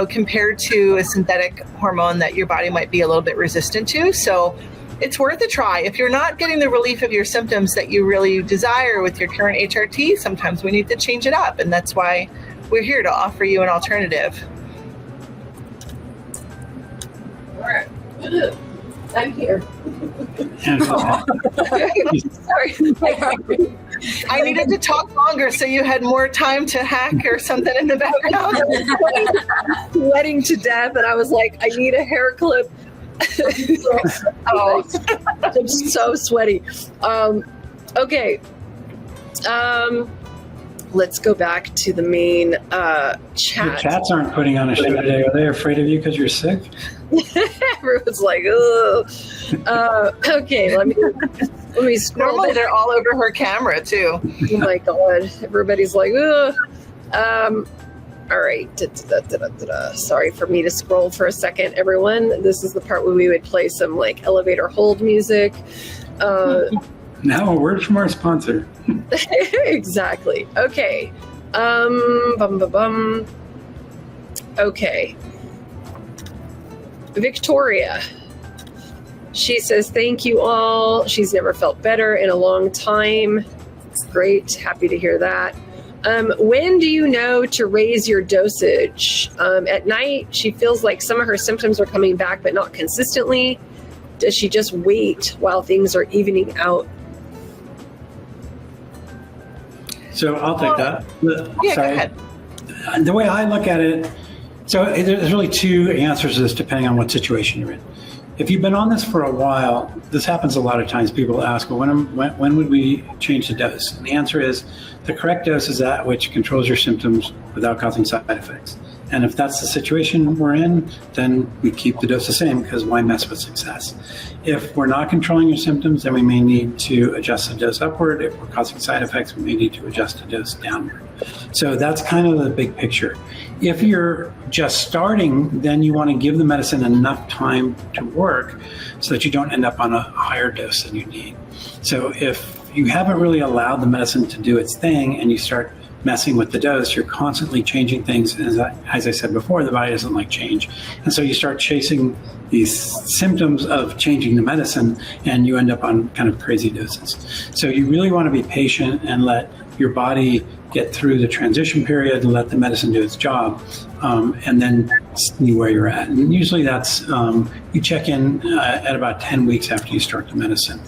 compared to a synthetic hormone that your body might be a little bit resistant to. So it's worth a try. If you're not getting the relief of your symptoms that you really desire with your current HRT, sometimes we need to change it up. And that's why we're here to offer you an alternative. All right. I'm here. Sorry. I needed to talk longer so you had more time to hack or something in the background. Sweating to death, and I was like, I need a hair clip. Oh, I'm so sweaty. Okay. Let's go back to the main chat. Your chats aren't putting on a show today. Are they afraid of you because you're sick? Everyone's like, ugh. Okay, let me scroll. Normally they're all over her camera too. Oh my god, everybody's like, ugh. All right. Sorry for me to scroll for a second, everyone. This is the part where we would play some like elevator hold music. Now a word from our sponsor. Exactly. Okay. Okay. Victoria. She says, thank you all. She's never felt better in a long time. Great. Happy to hear that. When do you know to raise your dosage? At night, she feels like some of her symptoms are coming back, but not consistently. Does she just wait while things are evening out? So I'll take that. Yeah, go ahead. The way I look at it, so there's really two answers to this depending on what situation you're in. If you've been on this for a while, this happens a lot of times. People ask, well, when would we change the dose? And the answer is the correct dose is that which controls your symptoms without causing side effects. And if that's the situation we're in, then we keep the dose the same, because why mess with success? If we're not controlling your symptoms, then we may need to adjust the dose upward. If we're causing side effects, we may need to adjust the dose downward. So that's kind of the big picture. If you're just starting, then you want to give the medicine enough time to work so that you don't end up on a higher dose than you need. So if you haven't really allowed the medicine to do its thing and you start messing with the dose, you're constantly changing things. As I said before, the body doesn't like change. And so you start chasing these symptoms of changing the medicine, and you end up on kind of crazy doses. So you really want to be patient and let your body get through the transition period and let the medicine do its job, and then see where you're at. And usually that's, you check in at about 10 weeks after you start the medicine.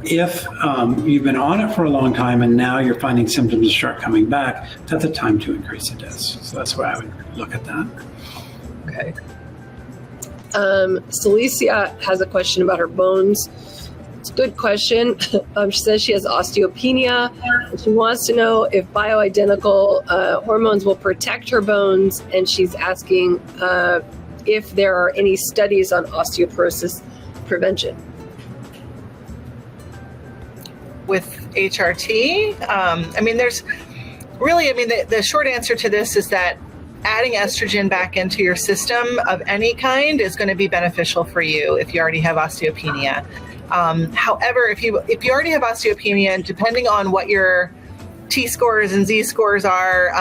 If you've been on it for a long time and now you're finding symptoms start coming back, that's a time to increase the dose. So that's why I would look at that. Okay. Celicia has a question about her bones. It's a good question. She says she has osteopenia, and she wants to know if bioidentical hormones will protect her bones, and she's asking if there are any studies on osteoporosis prevention. With HRT, the short answer to this is that adding estrogen back into your system of any kind is going to be beneficial for you if you already have osteopenia. However, if you already have osteopenia, and depending on what your T scores and Z scores are,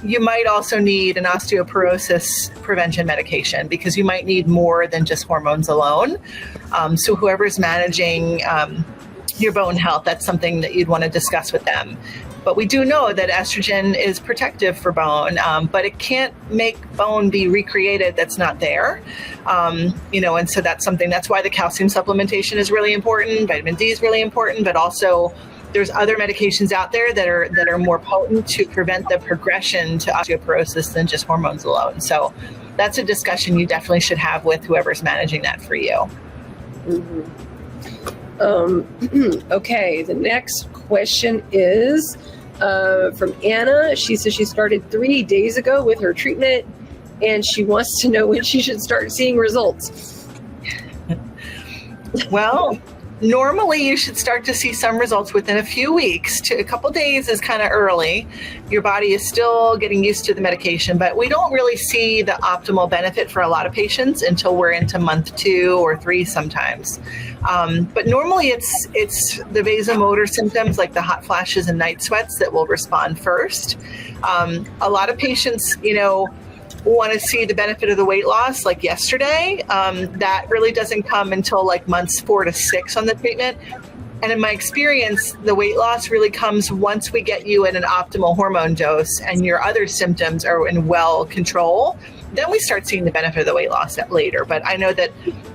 you might also need an osteoporosis prevention medication, because you might need more than just hormones alone. So whoever's managing your bone health, that's something that you'd want to discuss with them. But we do know that estrogen is protective for bone, but it can't make bone be recreated that's not there. And so that's why the calcium supplementation is really important. Vitamin D is really important, but also there's other medications out there that are more potent to prevent the progression to osteoporosis than just hormones alone. So that's a discussion you definitely should have with whoever's managing that for you. Mm-hmm. Okay, the next question is from Anna. She says she started 3 days ago with her treatment, and she wants to know when she should start seeing results. Well, normally you should start to see some results within a few weeks. A couple days is kind of early. Your body is still getting used to the medication, but we don't really see the optimal benefit for a lot of patients until we're into month 2 or 3 sometimes. But normally it's the vasomotor symptoms like the hot flashes and night sweats that will respond first. A lot of patients, want to see the benefit of the weight loss like yesterday. That really doesn't come until like months 4 to 6 on the treatment. And in my experience, the weight loss really comes once we get you at an optimal hormone dose and your other symptoms are in well control. Then we start seeing the benefit of the weight loss later. But I know that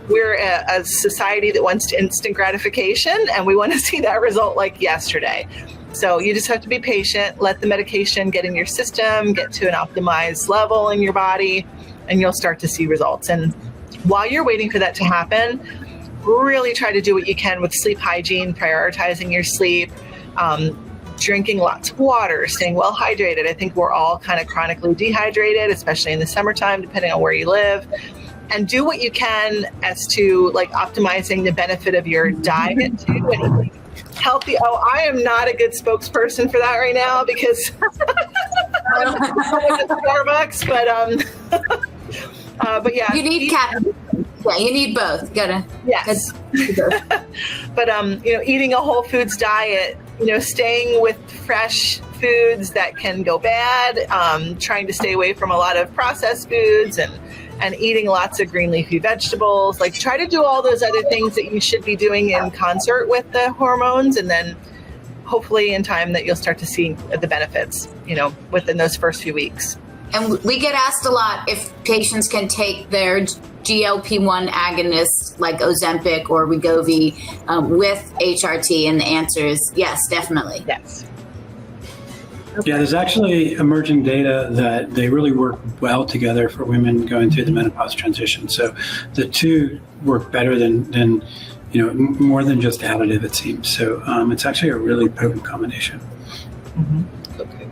we're a society that wants instant gratification, and we want to see that result like yesterday. So you just have to be patient, let the medication get in your system, get to an optimized level in your body, and you'll start to see results. And while you're waiting for that to happen, really try to do what you can with sleep hygiene, prioritizing your sleep, drinking lots of water, staying well hydrated. I think we're all kind of chronically dehydrated, especially in the summertime, depending on where you live. And do what you can as to like optimizing the benefit of your diet too, and healthy. Oh, I am not a good spokesperson for that right now because I'm at Starbucks, but yeah. You need caffeine. Yeah, you need both. Yes. But eating a whole foods diet, staying with fresh foods that can go bad, trying to stay away from a lot of processed foods and eating lots of green leafy vegetables. Like try to do all those other things that you should be doing in concert with the hormones, and then hopefully in time that you'll start to see the benefits, within those first few weeks. And we get asked a lot if patients can take their GLP-1 agonists like Ozempic or Wegovy with HRT, and the answer is yes, definitely. Yes. Yeah, there's actually emerging data that they really work well together for women going through the menopause transition. So the two work better than more than just additive, it seems. So it's actually a really potent combination. Mm-hmm. Okay.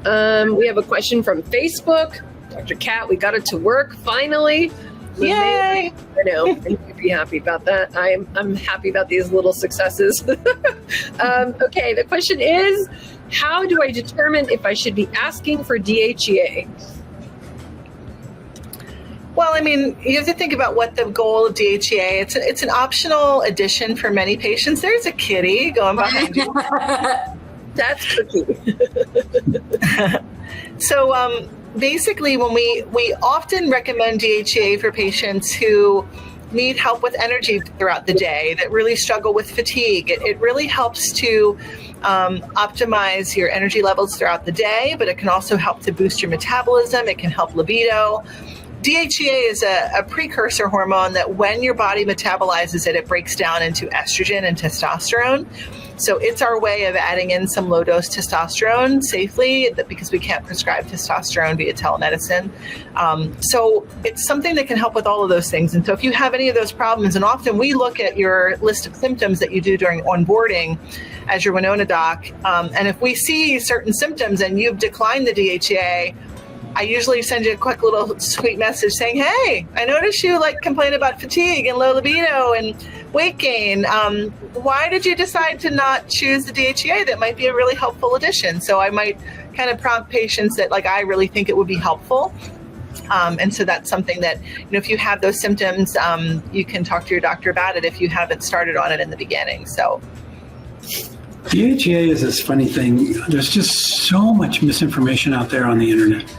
We have a question from Facebook. Dr. Kat, we got it to work finally. Yay! I know. You'd be happy about that. I'm happy about these little successes. Okay, the question is, how do I determine if I should be asking for DHEA? Well, I mean, you have to think about what the goal of DHEA. It's an optional addition for many patients. There's a kitty going behind you. That's Cookie. So basically, when we often recommend DHEA for patients who need help with energy throughout the day, that really struggle with fatigue. It really helps to optimize your energy levels throughout the day, but it can also help to boost your metabolism. It can help libido. DHEA is a precursor hormone that when your body metabolizes it, it breaks down into estrogen and testosterone. So it's our way of adding in some low-dose testosterone safely, because we can't prescribe testosterone via telemedicine. So it's something that can help with all of those things. And so if you have any of those problems, and often we look at your list of symptoms that you do during onboarding as your Winona doc, and if we see certain symptoms and you've declined the DHEA, I usually send you a quick little sweet message saying, hey, I noticed you complain about fatigue and low libido and weight gain. Why did you decide to not choose the DHEA? That might be a really helpful addition. So I might kind of prompt patients that I really think it would be helpful. And so that's something that, if you have those symptoms, you can talk to your doctor about it if you haven't started on it in the beginning. So DHEA is this funny thing. There's just so much misinformation out there on the internet.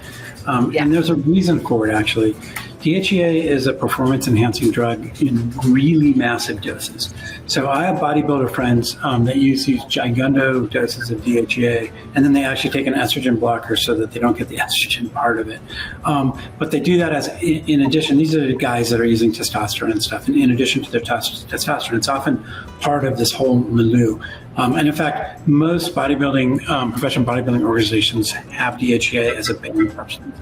And there's a reason for it, actually. DHEA is a performance-enhancing drug in really massive doses. So I have bodybuilder friends that use these gigundo doses of DHEA, and then they actually take an estrogen blocker so that they don't get the estrogen part of it. But they do that as, in addition, these are the guys that are using testosterone and stuff. And in addition to their testosterone, it's often part of this whole milieu. And in fact, most bodybuilding, professional bodybuilding organizations have DHEA as a banned substance.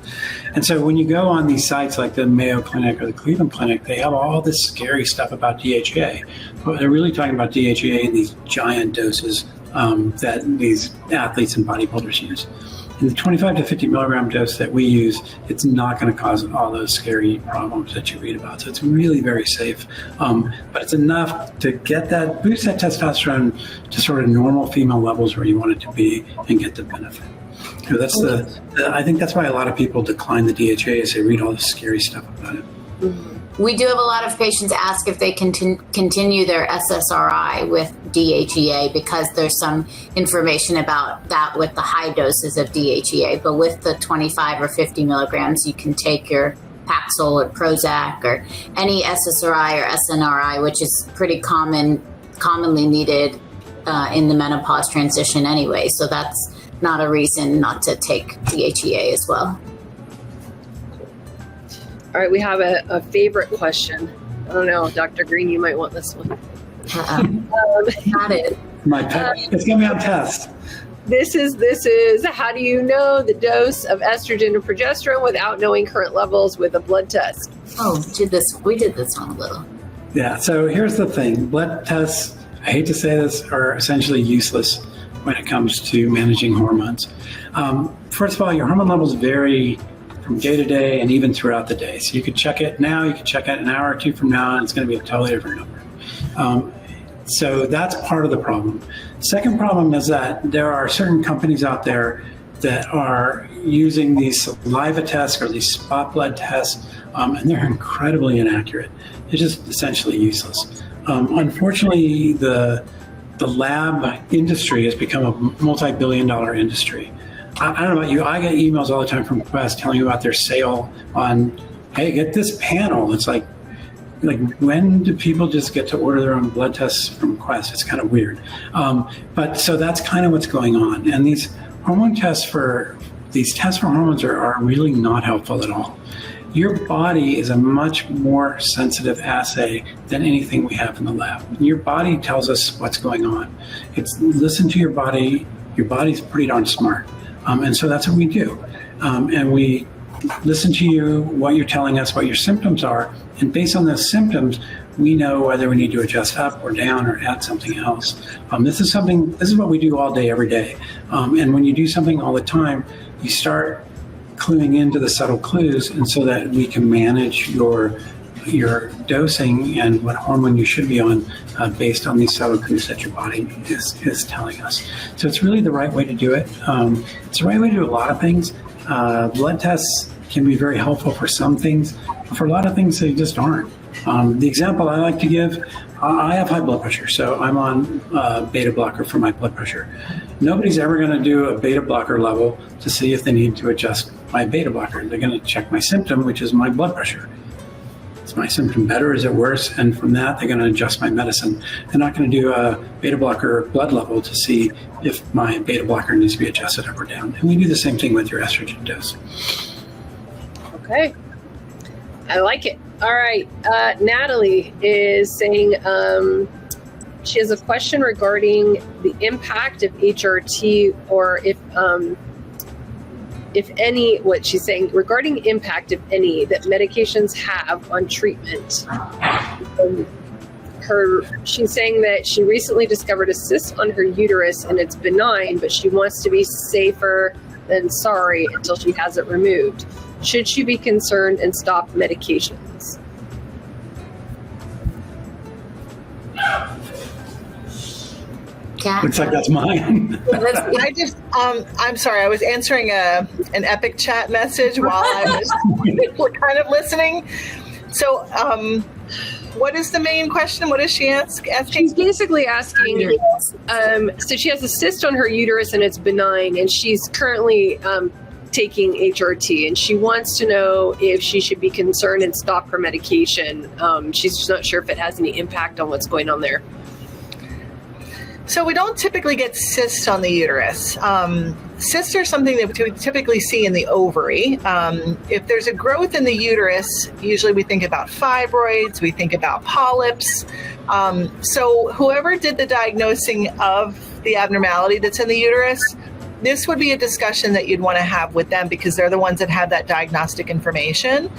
And so when you go on these sites like the Mayo Clinic or the Cleveland Clinic, they have all this scary stuff about DHEA. But they're really talking about DHEA in these giant doses that these athletes and bodybuilders use. In the 25 to 50 milligram dose that we use, it's not going to cause all those scary problems that you read about. So it's really very safe. But it's enough to boost that testosterone to sort of normal female levels where you want it to be and get the benefit. So I think that's why a lot of people decline the DHEA is they read all this scary stuff about it. Mm-hmm. We do have a lot of patients ask if they can continue their SSRI with DHEA because there's some information about that with the high doses of DHEA. But with the 25 or 50 milligrams, you can take your Paxil or Prozac or any SSRI or SNRI, which is pretty commonly needed in the menopause transition anyway. So that's not a reason not to take DHEA as well. All right, we have a favorite question. I don't know, Dr. Green, you might want this one. Got it. It's going to be on test. This is how do you know the dose of estrogen and progesterone without knowing current levels with a blood test? Oh, we did this one a little. Yeah, so here's the thing. Blood tests, I hate to say this, are essentially useless when it comes to managing hormones. First of all, your hormone levels vary from day to day and even throughout the day. So you could check it now, you could check it an hour or two from now, and it's going to be a totally different number. So that's part of the problem. Second problem is that there are certain companies out there that are using these saliva tests or these spot blood tests, and they're incredibly inaccurate. They're just essentially useless. Unfortunately, the lab industry has become a multi-billion-dollar industry. I don't know about you, I get emails all the time from Quest telling you about their sale on, hey, get this panel. It's like when do people just get to order their own blood tests from Quest? It's kind of weird. But so that's kind of what's going on. And these hormone tests these tests for hormones are really not helpful at all. Your body is a much more sensitive assay than anything we have in the lab. Your body tells us what's going on. Listen to your body. Your body's pretty darn smart. And so that's what we do. And we listen to you, what you're telling us, what your symptoms are. And based on those symptoms, we know whether we need to adjust up or down or add something else. This is what we do all day, every day. And when you do something all the time, you start cluing into the subtle clues, and so that we can manage your dosing and what hormone you should be on based on these subtle clues that your body is telling us. So it's really the right way to do it. It's the right way to do a lot of things. Blood tests can be very helpful for some things, but for a lot of things they just aren't. The example I like to give, I have high blood pressure, so I'm on beta blocker for my blood pressure. Nobody's ever going to do a beta blocker level to see if they need to adjust my beta blocker. They're going to check my symptom, which is my blood pressure. Is my symptom better? Is it worse? And from that, they're going to adjust my medicine. They're not going to do a beta blocker blood level to see if my beta blocker needs to be adjusted up or down. And we do the same thing with your estrogen dose. Okay. I like it. All right. Natalie is saying she has a question regarding the impact of HRT, or if any, what she's saying regarding impact, if any, that medications have on treatment. She's saying that she recently discovered a cyst on her uterus and it's benign, but she wants to be safer than sorry until she has it removed. Should she be concerned and stop medications? Kat? Looks like that's mine. I'm sorry, I was answering an Epic chat message while I was kind of listening. So, what is the main question? What is she asking? She's basically asking, so she has a cyst on her uterus and it's benign, and she's currently taking HRT, and she wants to know if she should be concerned and stop her medication. She's just not sure if it has any impact on what's going on there. So we don't typically get cysts on the uterus. Cysts are something that we typically see in the ovary. If there's a growth in the uterus, usually we think about fibroids, we think about polyps. So whoever did the diagnosing of the abnormality that's in the uterus, this would be a discussion that you'd want to have with them, because they're the ones that have that diagnostic information.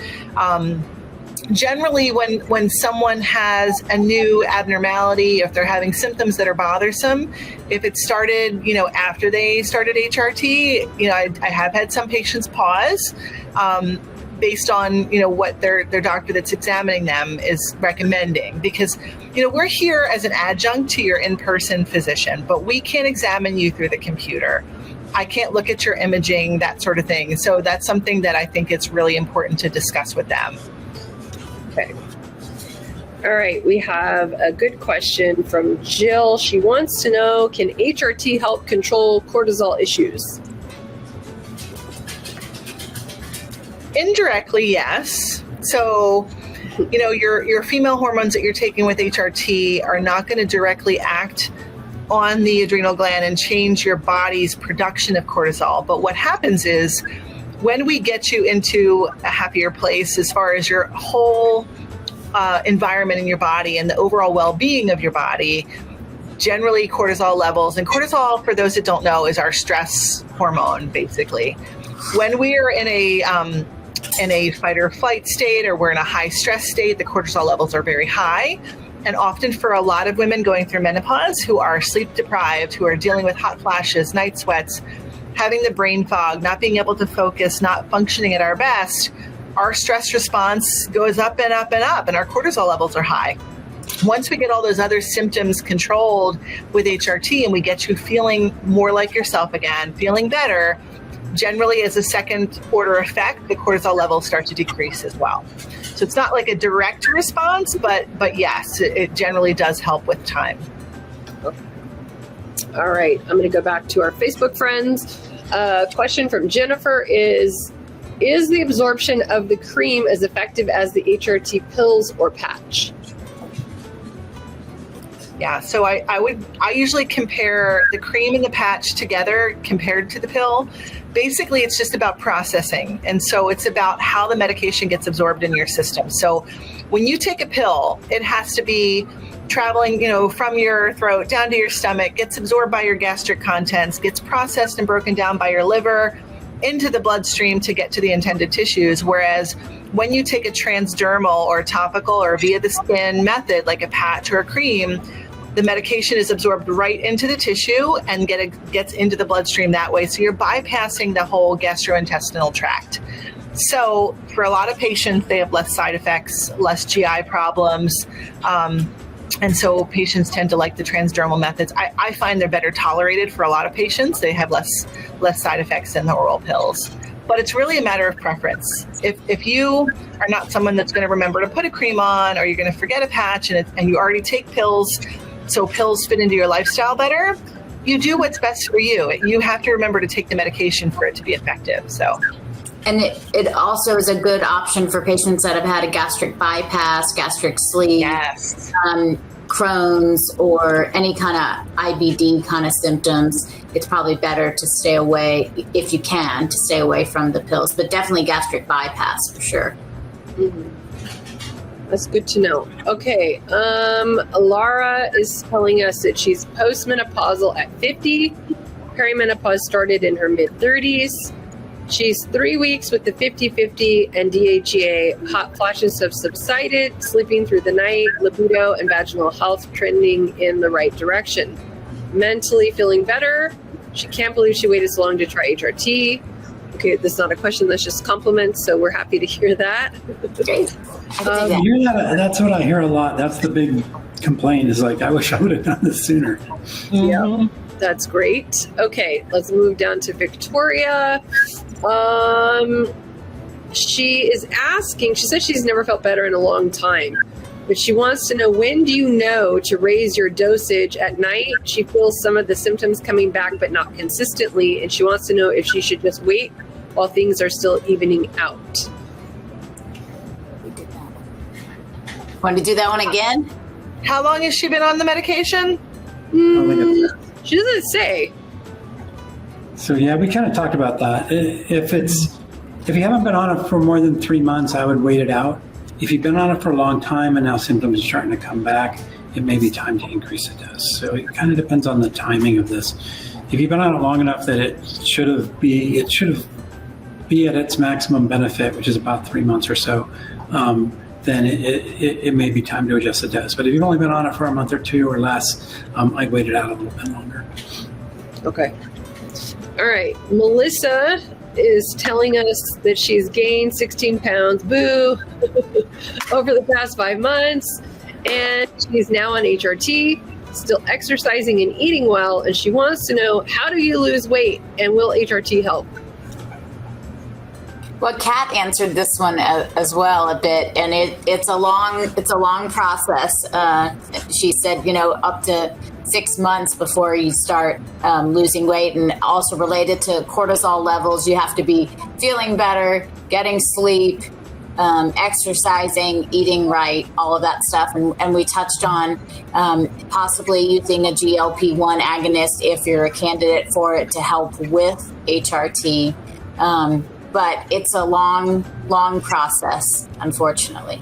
Generally, when someone has a new abnormality, if they're having symptoms that are bothersome, if it started, after they started HRT, I have had some patients pause based on, what their doctor that's examining them is recommending, because, we're here as an adjunct to your in-person physician, but we can't examine you through the computer. I can't look at your imaging, that sort of thing. So that's something that I think it's really important to discuss with them. Okay. All right. We have a good question from Jill. She wants to know, can HRT help control cortisol issues? Indirectly, yes. So, your female hormones that you're taking with HRT are not going to directly act on the adrenal gland and change your body's production of cortisol. But what happens is, when we get you into a happier place as far as your whole environment in your body and the overall well-being of your body, generally cortisol levels, and cortisol, for those that don't know, is our stress hormone, basically. When we are in a fight or flight state, or we're in a high stress state, the cortisol levels are very high. And often for a lot of women going through menopause who are sleep deprived, who are dealing with hot flashes, night sweats, having the brain fog, not being able to focus, not functioning at our best, our stress response goes up and up and up, and our cortisol levels are high. Once we get all those other symptoms controlled with HRT and we get you feeling more like yourself again, feeling better, generally as a second order effect, the cortisol levels start to decrease as well. So it's not like a direct response, but yes, it generally does help with time. All right. I'm going to go back to our Facebook friends. Question from Jennifer is the absorption of the cream as effective as the HRT pills or patch? Yeah, so I usually compare the cream and the patch together compared to the pill. Basically, it's just about processing. And so it's about how the medication gets absorbed in your system. So when you take a pill, it has to be traveling, from your throat down to your stomach, gets absorbed by your gastric contents, gets processed and broken down by your liver into the bloodstream to get to the intended tissues. Whereas when you take a transdermal or topical or via the skin method, like a patch or a cream, the medication is absorbed right into the tissue and gets into the bloodstream that way. So you're bypassing the whole gastrointestinal tract. So for a lot of patients, they have less side effects, less GI problems. And so patients tend to like the transdermal methods. I find they're better tolerated for a lot of patients. They have less side effects than the oral pills. But it's really a matter of preference. If you are not someone that's going to remember to put a cream on, or you're going to forget a patch, and you already take pills, so pills fit into your lifestyle better, you do what's best for you. You have to remember to take the medication for it to be effective. So. And it also is a good option for patients that have had a gastric bypass, gastric sleeve, Yes. Crohn's, or any kind of IBD kind of symptoms. It's probably better to stay away, if you can, to stay away from the pills, but definitely gastric bypass for sure. Mm-hmm. That's good to know. Okay. Lara is telling us that she's postmenopausal at 50. Perimenopause started in her mid-30s. She's 3 weeks with the 50-50 and DHEA. Hot flashes have subsided, sleeping through the night, libido and vaginal health trending in the right direction. Mentally feeling better. She can't believe she waited so long to try HRT. Okay, this is not a question, that's just compliments, so we're happy to hear that. Great. You hear that? That's what I hear a lot. That's the big complaint, is like, I wish I would have done this sooner. Yeah, that's great. Okay, let's move down to Victoria. She is asking, she said she's never felt better in a long time, but she wants to know, when do you know to raise your dosage at night? She feels some of the symptoms coming back, but not consistently, and she wants to know if she should just wait while things are still evening out. Want to do that one again? How long has she been on the medication? She doesn't say. So yeah, we kind of talked about that. If you haven't been on it for more than 3 months, I would wait it out. If you've been on it for a long time and now symptoms are starting to come back, it may be time to increase the dose. So it kind of depends on the timing of this. If you've been on it long enough that it should be at its maximum benefit, which is about 3 months or so, then it may be time to adjust the dose. But if you've only been on it for a month or two or less, I'd wait it out a little bit longer. Okay. All right. Melissa is telling us that she's gained 16 pounds, boo, over the past 5 months. And she's now on HRT, still exercising and eating well. And she wants to know, how do you lose weight, and will HRT help? Well, Kat answered this one as well a bit, and it's a long process. She said, up to 6 months before you start losing weight, and also related to cortisol levels, you have to be feeling better, getting sleep, exercising, eating right, all of that stuff. And we touched on possibly using a GLP-1 agonist if you're a candidate for it to help with HRT. But it's a long process, unfortunately.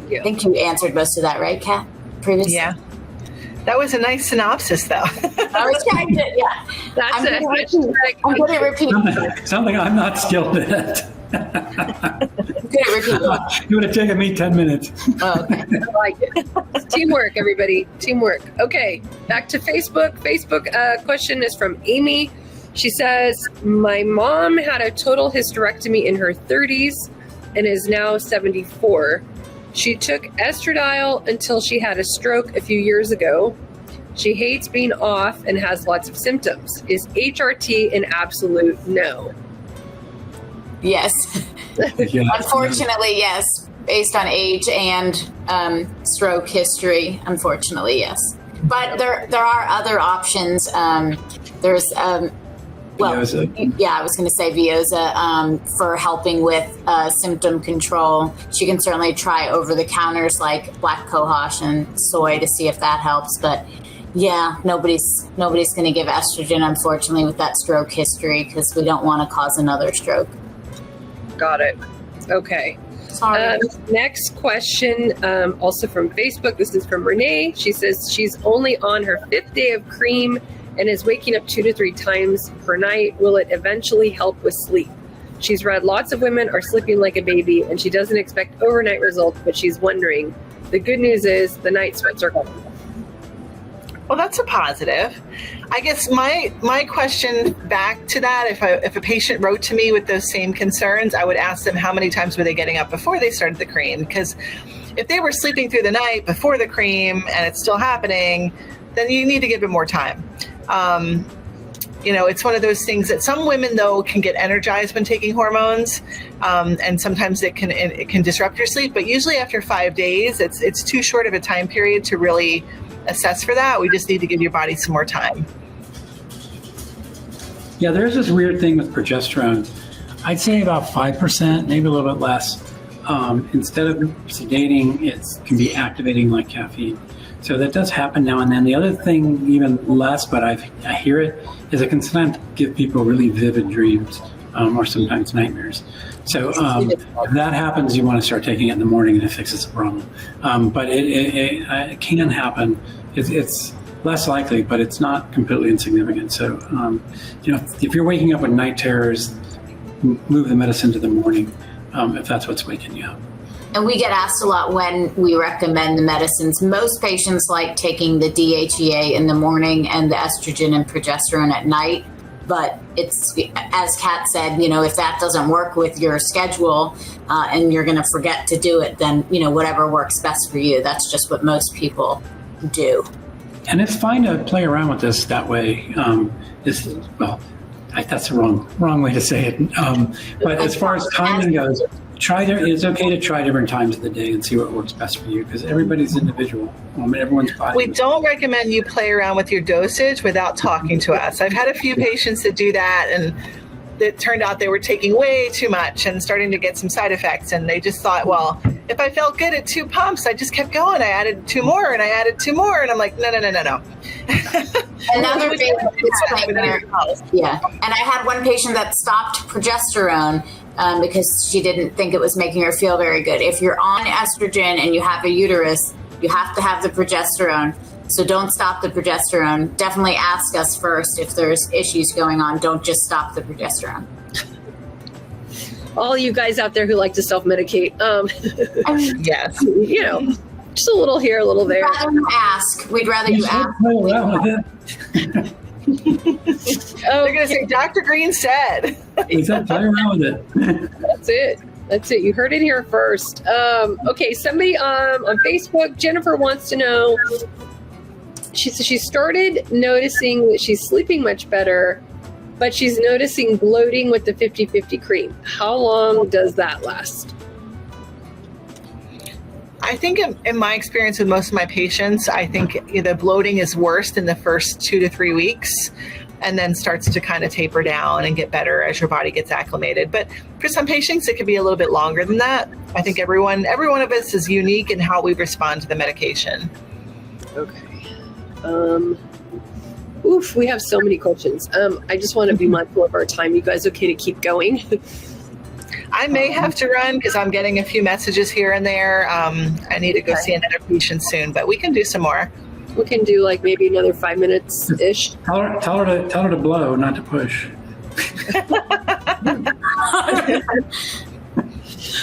Yeah. I think you answered most of that, right, Kat? Previously? Yeah. That was a nice synopsis, though. I was trying to, yeah. That's I'm good at repeating. Something I'm not skilled at. Good at repeating. It would have taken me 10 minutes. Oh, okay. I like it. It's teamwork, everybody. Teamwork. Okay, back to Facebook. Facebook question is from Amy. She says, my mom had a total hysterectomy in her 30s and is now 74. She took estradiol until she had a stroke a few years ago. She hates being off and has lots of symptoms. Is HRT an absolute no? Yes. Yeah. Unfortunately, yes. Based on age and stroke history, unfortunately, yes. But there are other options. There's Veoza. Yeah, I was going to say Veoza for helping with symptom control. She can certainly try over-the-counters like black cohosh and soy to see if that helps. But yeah, nobody's going to give estrogen, unfortunately, with that stroke history, because we don't want to cause another stroke. Got it. Okay. Sorry. Next question, also from Facebook. This is from Renee. She says she's only on her 5th day of cream and is waking up 2 to 3 times per night. Will it eventually help with sleep? She's read lots of women are sleeping like a baby, and she doesn't expect overnight results, but she's wondering. The good news is the night sweats are gone. Well, that's a positive. I guess my question back to that, if a patient wrote to me with those same concerns, I would ask them how many times were they getting up before they started the cream? Because if they were sleeping through the night before the cream and it's still happening, then you need to give it more time. It's one of those things that some women, though, can get energized when taking hormones, and sometimes it can disrupt your sleep. But usually after 5 days, it's too short of a time period to really assess for that. We just need to give your body some more time. Yeah, there's this weird thing with progesterone. I'd say about 5%, maybe a little bit less. Instead of sedating, it can be activating like caffeine. So that does happen now and then. The other thing, even less, but I hear it, is it can sometimes give people really vivid dreams or sometimes nightmares. So if that happens, you want to start taking it in the morning and it fixes the problem. But it can happen. It's less likely, but it's not completely insignificant. So, if you're waking up with night terrors, move the medicine to the morning if that's what's waking you up. And we get asked a lot when we recommend the medicines. Most patients like taking the DHEA in the morning and the estrogen and progesterone at night. But it's, as Kat said, if that doesn't work with your schedule and you're going to forget to do it, then, whatever works best for you. That's just what most people do. And it's fine to play around with this that way. That's the wrong way to say it. But as far as timing goes, it's okay to try different times of the day and see what works best for you, because everybody's individual. Everyone's body. We don't recommend you play around with your dosage without talking to us. I've had a few patients that do that, and it turned out they were taking way too much and starting to get some side effects. And they just thought, well, if I felt good at 2 pumps, I just kept going. I added 2 more and I added 2 more. And I'm like, no. Another big disclaimer. Yeah. And I had one patient that stopped progesterone because she didn't think it was making her feel very good. If you're on estrogen and you have a uterus, you have to have the progesterone. So don't stop the progesterone. Definitely ask us first if there's issues going on. Don't just stop the progesterone. All you guys out there who like to self-medicate, yes, just a little here, a little there. We'd rather you ask. They're going to say, Dr. Green said. Play around with it. That's it. You heard it here first. Okay, somebody on Facebook, Jennifer wants to know, she says she started noticing that she's sleeping much better, but she's noticing bloating with the 50-50 cream. How long does that last? I think in my experience with most of my patients, I think the bloating is worst in the first 2 to 3 weeks and then starts to kind of taper down and get better as your body gets acclimated. But for some patients, it could be a little bit longer than that. I think every one of us is unique in how we respond to the medication. Okay. We have so many questions. I just want to be mindful of our time. You guys okay to keep going? I may have to run because I'm getting a few messages here and there. I need to go see another patient soon, but we can do some more. We can do like maybe another 5 minutes ish. Tell her to blow, not to push.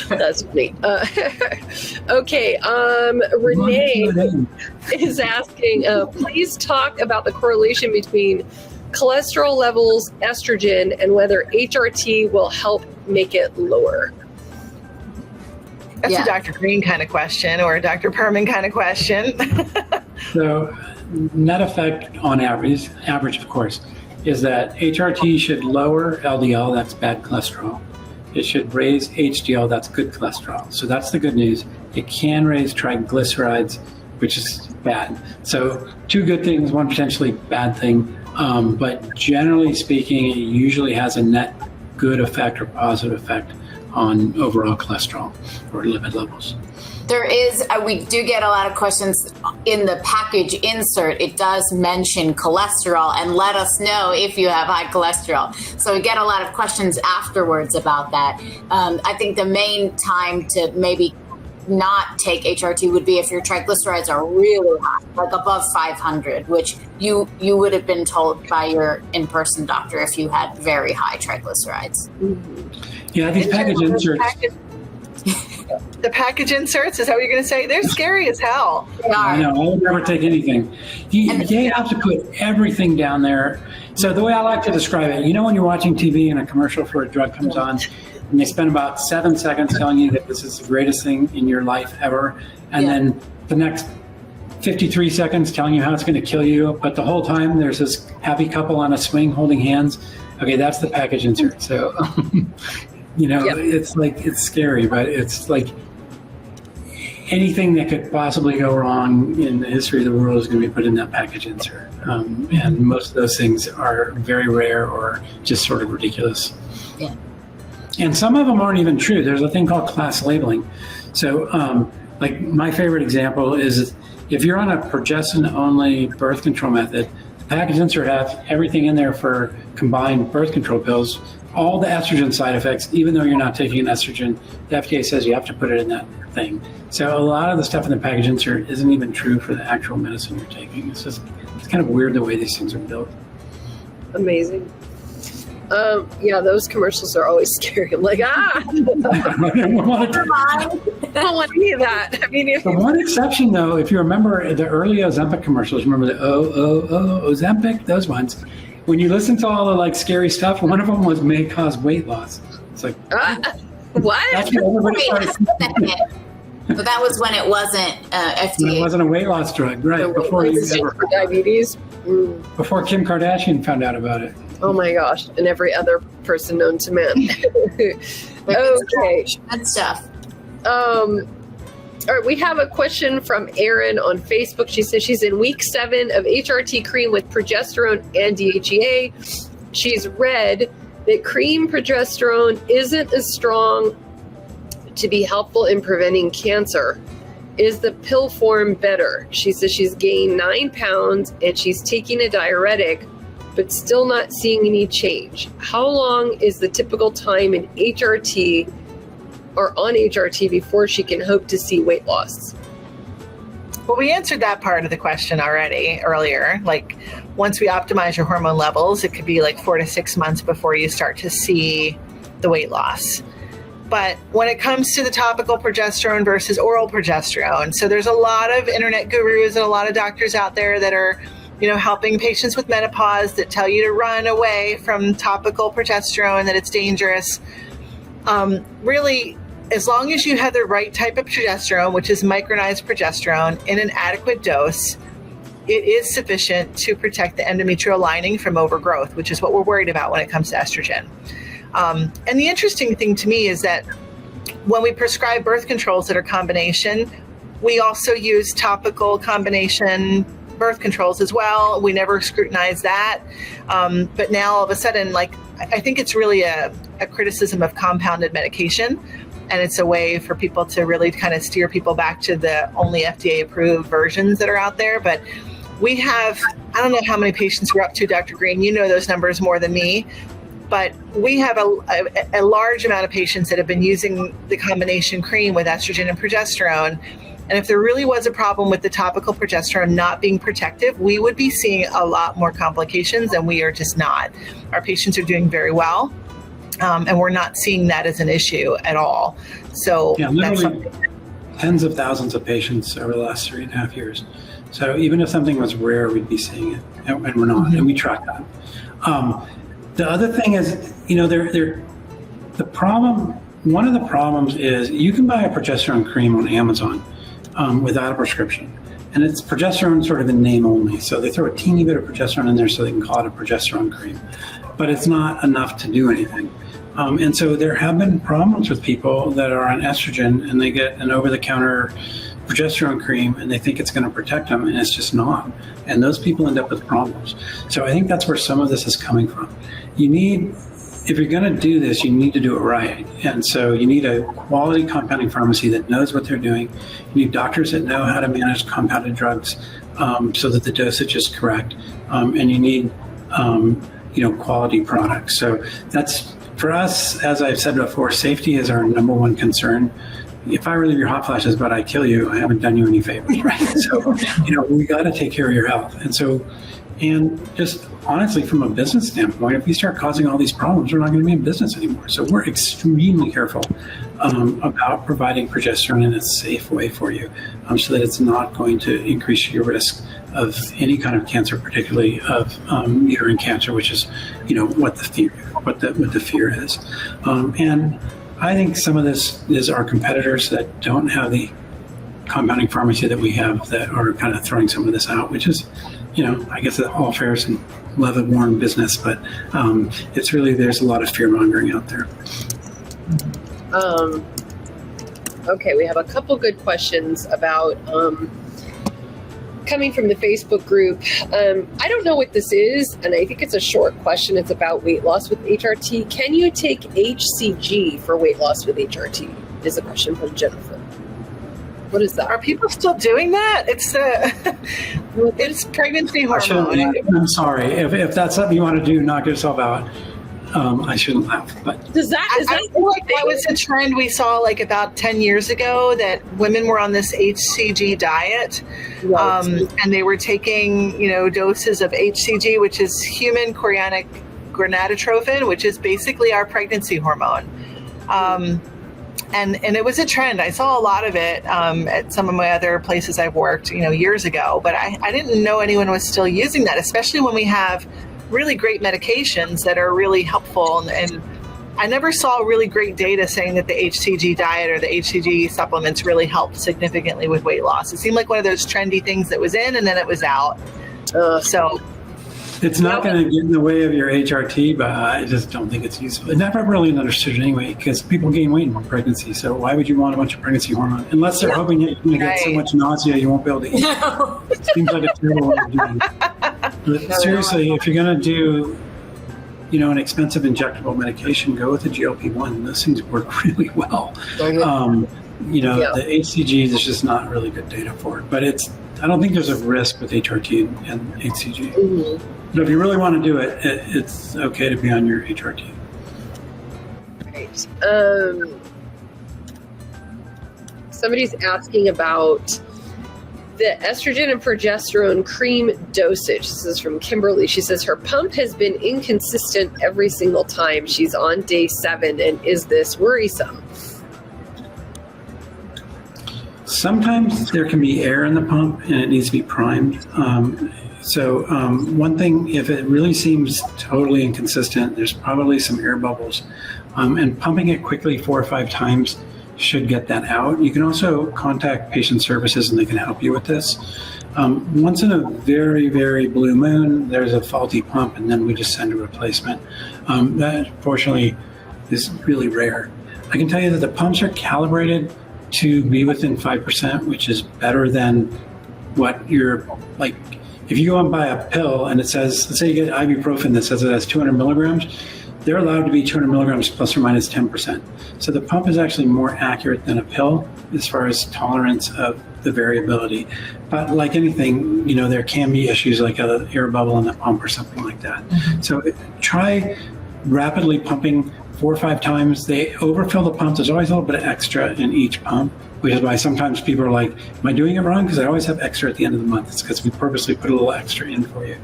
That's funny. Okay. Renee is asking, please talk about the correlation between cholesterol levels, estrogen, and whether HRT will help make it lower. That's a Dr. Green kind of question or a Dr. Perman kind of question. So net effect on average of course, is that HRT should lower LDL, that's bad cholesterol. It should raise HDL, that's good cholesterol. So that's the good news. It can raise triglycerides, which is bad. So 2 good things, 1 potentially bad thing. But generally speaking, it usually has a net good effect or positive effect on overall cholesterol or lipid levels. There is, we do get a lot of questions in the package insert. It does mention cholesterol and let us know if you have high cholesterol. So we get a lot of questions afterwards about that. I think the main time to maybe not take HRT would be if your triglycerides are really high, like above 500, which you would have been told by your in-person doctor if you had very high triglycerides. Yeah, these package inserts. The package inserts, is that what you're going to say? They're scary as hell. I know. I would never take anything. They have to put everything down there. So the way I like to describe it, when you're watching TV and a commercial for a drug comes on, and they spend about 7 seconds telling you that this is the greatest thing in your life ever, and then the next 53 seconds telling you how it's going to kill you, but the whole time there's this happy couple on a swing holding hands. Okay, that's the package insert. So, it's like, it's scary, but it's like anything that could possibly go wrong in the history of the world is going to be put in that package insert. And most of those things are very rare or just sort of ridiculous. Yeah. And some of them aren't even true. There's a thing called class labeling. So, like my favorite example is if you're on a progestin-only birth control method, the package insert has everything in there for combined birth control pills, all the estrogen side effects, even though you're not taking an estrogen, the FDA says you have to put it in that thing. So a lot of the stuff in the package insert isn't even true for the actual medicine you're taking. It's kind of weird the way these things are built. Amazing. Those commercials are always scary. I'm like, I don't want any of that. I mean, the one exception, though, if you remember the early Ozempic commercials, remember the Ozempic, those ones. When you listen to all the like scary stuff, one of them was may cause weight loss. It's like what? That's what everybody started. But that was when it wasn't FDA. When it wasn't a weight loss drug, right? Before for diabetes. Before Kim Kardashian found out about it. Oh my gosh, and every other person known to man. Okay. Good stuff. All right, we have a question from Erin on Facebook. She says she's in week 7 of HRT cream with progesterone and DHEA. She's read that cream progesterone isn't as strong to be helpful in preventing cancer. Is the pill form better? She says she's gained 9 pounds and she's taking a diuretic, but still not seeing any change. How long is the typical time in HRT or on HRT before she can hope to see weight loss? Well, we answered that part of the question already earlier. Like once we optimize your hormone levels, it could be like 4 to 6 months before you start to see the weight loss. But when it comes to the topical progesterone versus oral progesterone, so there's a lot of internet gurus and a lot of doctors out there that are helping patients with menopause that tell you to run away from topical progesterone, that it's dangerous. Really, as long as you have the right type of progesterone, which is micronized progesterone, in an adequate dose, it is sufficient to protect the endometrial lining from overgrowth, which is what we're worried about when it comes to estrogen. And the interesting thing to me is that when we prescribe birth controls that are combination, we also use topical combination birth controls as well. We never scrutinize that. But now all of a sudden, I think it's really a criticism of compounded medication. And it's a way for people to really kind of steer people back to the only FDA approved versions that are out there. But we have, I don't know how many patients we're up to, Dr. Green, you know those numbers more than me. But we have a large amount of patients that have been using the combination cream with estrogen and progesterone. And if there really was a problem with the topical progesterone not being protective, we would be seeing a lot more complications, and we are just not. Our patients are doing very well, and we're not seeing that as an issue at all. So that's something. Tens of thousands of patients over the last 3.5 years. So even if something was rare, we'd be seeing it, and we're not, and we track that. The other thing is, the problem, one of the problems is you can buy a progesterone cream on Amazon without a prescription. And it's progesterone sort of in name only. So they throw a teeny bit of progesterone in there so they can call it a progesterone cream. But it's not enough to do anything. And so there have been problems with people that are on estrogen and they get an over-the-counter progesterone cream and they think it's going to protect them, and it's just not. And those people end up with problems. So I think that's where some of this is coming from. If you're going to do this, you need to do it right. And so you need a quality compounding pharmacy that knows what they're doing. You need doctors that know how to manage compounded drugs so that the dosage is correct. And you need, quality products. So that's, for us, as I've said before, safety is our number one concern. if I relieve your hot flashes, but I kill you, I haven't done you any favors, right? So, we got to take care of your health. And just honestly, from a business standpoint, if we start causing all these problems, we're not going to be in business anymore. So we're extremely careful about providing progesterone in a safe way for you, so that it's not going to increase your risk of any kind of cancer, particularly of uterine cancer, which is, what the fear is. And I think some of this is our competitors that don't have the compounding pharmacy that we have that are kind of throwing some of this out, which is, I guess all fair and love-worn business, but it's really, there's a lot of fear-mongering out there. Okay, we have a couple good questions about coming from the Facebook group. I don't know what this is, and I think it's a short question. It's about weight loss with HRT. Can you take HCG for weight loss with HRT? Is a question from Jennifer. What is that? Are people still doing that? It's pregnancy hormone. I'm sorry. If that's something you want to do, knock yourself out. I shouldn't laugh, but I feel like that was a trend we saw like about 10 years ago, that women were on this HCG diet, and they were taking, doses of HCG, which is human chorionic gonadotrophin, which is basically our pregnancy hormone. And it was a trend. I saw a lot of it at some of my other places I've worked, years ago. But I didn't know anyone was still using that, especially when we have really great medications that are really helpful. And I never saw really great data saying that the HCG diet or the HCG supplements really helped significantly with weight loss. It seemed like one of those trendy things that was in and then it was out. So it's not going to get in the way of your HRT, but I just don't think it's useful. I never really understood it anyway, because people gain weight in pregnancy. So why would you want a bunch of pregnancy hormone? Unless they're hoping that you're going to get so much nausea you won't be able to eat. It seems like a terrible way of doing it. But seriously, if you're going to do, an expensive injectable medication, go with the GLP-1. Those things work really well. The HCG, there's just not really good data for it. But I don't think there's a risk with HRT and HCG. Mm-hmm. But if you really want to do it, it's okay to be on your HRT. Right. Somebody's asking about the estrogen and progesterone cream dosage. This is from Kimberly. She says her pump has been inconsistent every single time she's on day 7. And is this worrisome? Sometimes there can be air in the pump and it needs to be primed. So one thing, if it really seems totally inconsistent, there's probably some air bubbles. And pumping it quickly 4 or 5 times should get that out. You can also contact patient services and they can help you with this. Once in a very, very blue moon, there's a faulty pump and then we just send a replacement. That fortunately is really rare. I can tell you that the pumps are calibrated to be within 5%, which is better than what you're like. If you go and buy a pill and it says, let's say you get ibuprofen that says it has 200 milligrams, they're allowed to be 200 milligrams plus or minus 10%. So the pump is actually more accurate than a pill as far as tolerance of the variability. But like anything, there can be issues like an air bubble in the pump or something like that. Mm-hmm. So try rapidly pumping 4 or 5 times. They overfill the pump. There's always a little bit of extra in each pump, which is why sometimes people are like, am I doing it wrong? Because I always have extra at the end of the month. It's because we purposely put a little extra in for you.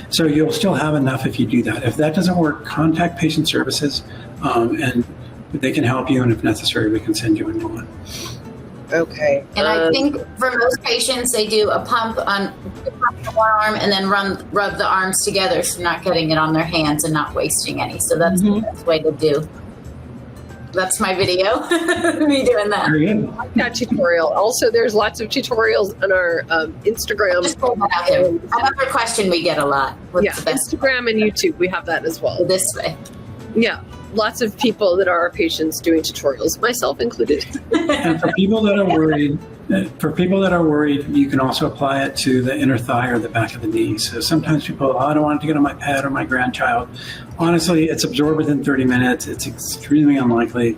So you'll still have enough if you do that. If that doesn't work, contact patient services and they can help you. And if necessary, we can send you a new one. Okay. And I think for most patients, they do a pump on one arm and then rub the arms together, so not getting it on their hands and not wasting any. So that's the best way to do. That's my video, me doing that. Very good. I like that tutorial. Also, there's lots of tutorials on our Instagram. Another question we get a lot. What's the best Instagram and YouTube, we have that as well. This way. Yeah. Lots of people that are our patients doing tutorials, myself included. And for people that are worried, you can also apply it to the inner thigh or the back of the knee. So sometimes people, I don't want it to get on my pet or my grandchild. Honestly, it's absorbed within 30 minutes. It's extremely unlikely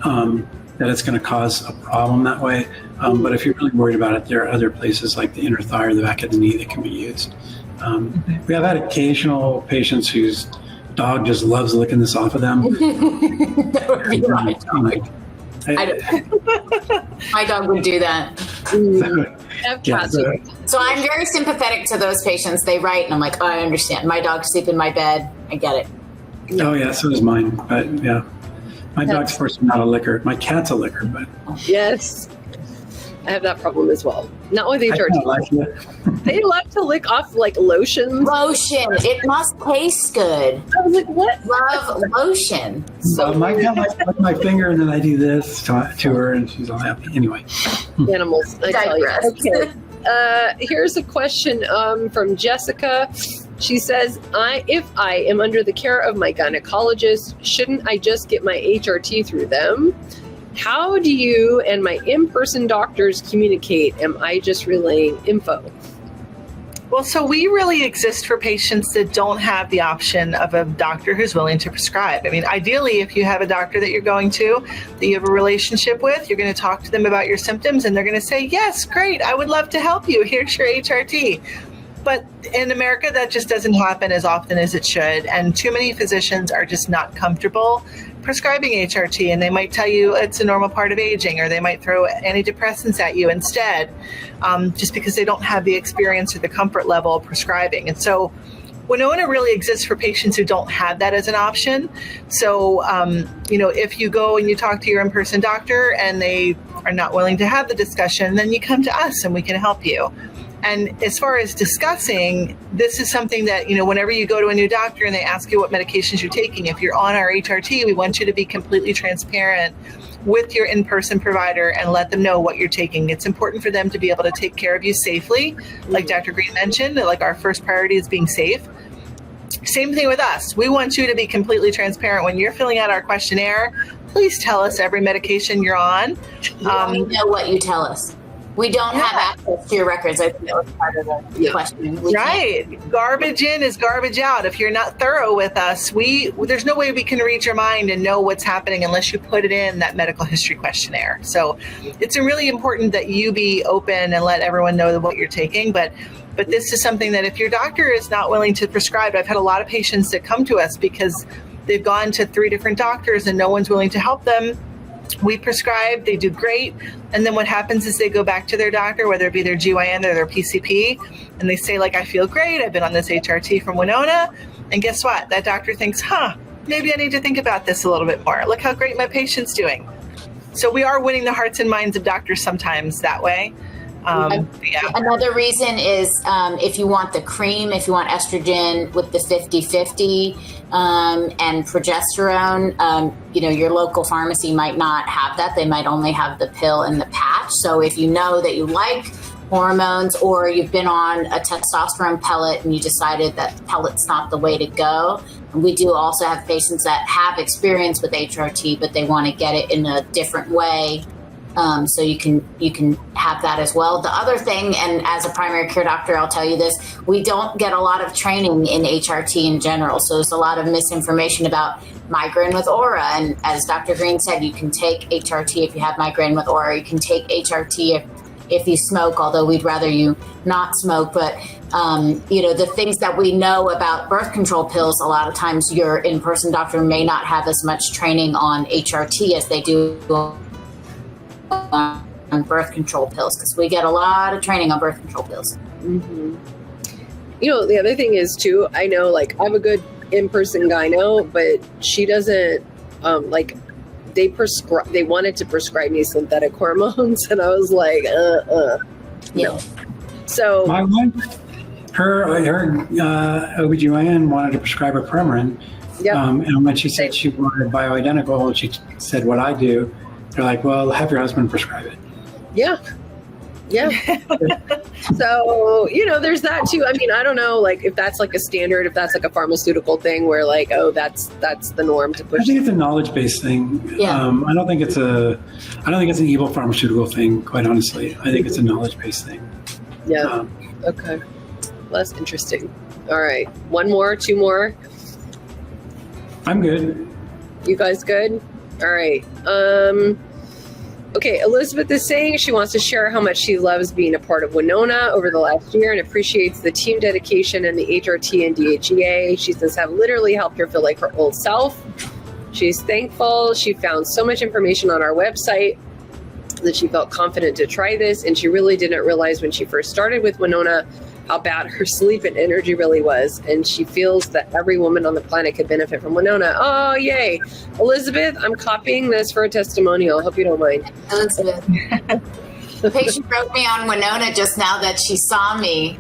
that it's going to cause a problem that way. But if you're really worried about it, there are other places like the inner thigh or the back of the knee that can be used. We have had occasional patients whose dog just loves licking this off of them. That would be right. My dog would do that. Have cats. So I'm very sympathetic to those patients. They write, and I'm like, oh, I understand. My dog sleep in my bed. I get it. Oh yeah, so does mine. But yeah, my dog's forced me not a liquor. My cat's a liquor, but yes, I have that problem as well. Not with HRT. They love to lick off like lotions. Lotion. It must taste good. I was like, what? Love lotion. So my cat likes to lick my finger, and then I do this to her, and she's all happy. Anyway, Animals. I tell you. Okay. Here's a question from Jessica. She says, if I am under the care of my gynecologist, shouldn't I just get my HRT through them? How do you and my in-person doctors communicate? Am I just relaying info? Well, so we really exist for patients that don't have the option of a doctor who's willing to prescribe. I mean, ideally, if you have a doctor that you're going to, that you have a relationship with, you're going to talk to them about your symptoms, and they're going to say, yes, great, I would love to help you. Here's your HRT. But in America, that just doesn't happen as often as it should. And too many physicians are just not comfortable prescribing HRT. And they might tell you it's a normal part of aging, or they might throw antidepressants at you instead, just because they don't have the experience or the comfort level of prescribing. And so Winona really exists for patients who don't have that as an option. So, if you go and you talk to your in-person doctor and they are not willing to have the discussion, then you come to us and we can help you. And as far as discussing, this is something that, whenever you go to a new doctor and they ask you what medications you're taking, if you're on our HRT, we want you to be completely transparent with your in-person provider and let them know what you're taking. It's important for them to be able to take care of you safely. Like Dr. Green mentioned, like our first priority is being safe. Same thing with us. We want you to be completely transparent. When you're filling out our questionnaire, please tell us every medication you're on. We know what you tell us. We don't have access to your records. I think that was part of the question. Right. Garbage in is garbage out. If you're not thorough with us, there's no way we can read your mind and know what's happening unless you put it in that medical history questionnaire. So it's really important that you be open and let everyone know what you're taking. But this is something that if your doctor is not willing to prescribe, I've had a lot of patients that come to us because they've gone to 3 different doctors and no one's willing to help them. We prescribe, they do great, and then what happens is they go back to their doctor, whether it be their GYN or their PCP, and they say, I feel great, I've been on this HRT from Winona, and guess what? That doctor thinks, maybe I need to think about this a little bit more. Look how great my patient's doing. So we are winning the hearts and minds of doctors sometimes that way. Another reason is if you want the cream, if you want estrogen with the 50-50 and progesterone, your local pharmacy might not have that. They might only have the pill and the patch. So if you know that you like hormones or you've been on a testosterone pellet and you decided that pellet's not the way to go, we do also have patients that have experience with HRT, but they want to get it in a different way. So you can have that as well. The other thing, and as a primary care doctor, I'll tell you this, we don't get a lot of training in HRT in general. So there's a lot of misinformation about migraine with aura. And as Dr. Green said, you can take HRT if you have migraine with aura. You can take HRT if you smoke, although we'd rather you not smoke. But, the things that we know about birth control pills, a lot of times your in-person doctor may not have as much training on HRT as they do on birth control pills, because we get a lot of training on birth control pills. Mm-hmm. The other thing is too, I know I have a good in-person gyno, but she doesn't they wanted to prescribe me synthetic hormones, and I was like, no. So my wife, her OBGYN wanted to prescribe her Premarin. Yep. And when she said she wanted bioidentical, she said what I do. They're like, well, have your husband prescribe it. Yeah. So, there's that too. I mean, I don't know, if that's a standard, if that's a pharmaceutical thing where that's the norm to push. I think it's a knowledge-based thing. Yeah. I don't think it's an evil pharmaceutical thing, quite honestly. I think it's a knowledge-based thing. Yeah. Okay. Well, that's interesting. All right. 1 more, 2 more. I'm good. You guys good? All right. Okay, Elizabeth is saying she wants to share how much she loves being a part of Winona over the last year and appreciates the team dedication and the HRT and DHEA. She says have literally helped her feel like her old self. She's thankful. She found so much information on our website that she felt confident to try this. And she really didn't realize when she first started with Winona how bad her sleep and energy really was. And she feels that every woman on the planet could benefit from Winona. Oh, yay. Elizabeth, I'm copying this for a testimonial. Hope you don't mind. Elizabeth. The patient wrote me on Winona just now that she saw me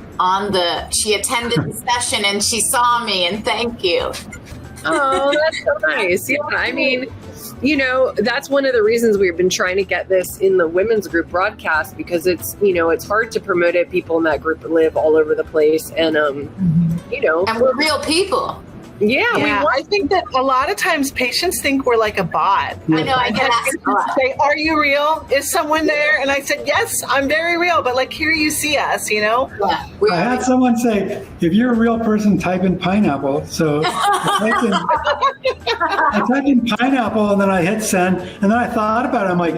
she attended the session and she saw me, and thank you. Oh, that's so nice. Yeah, I mean, you know, that's one of the reasons we've been trying to get this in the women's group broadcast, because it's, you know, it's hard to promote it. People in that group live all over the place, and you know, and we're real people. Yeah, I think that a lot of times patients think we're like a bot. I know, I get asked a lot. Say, are you real? Is someone there? And I said, yes, I'm very real, but like, here you see us, you know? Yeah, I had someone say, if you're a real person, type in pineapple. So I typed in pineapple, and then I hit send, and then I thought about it. I'm like,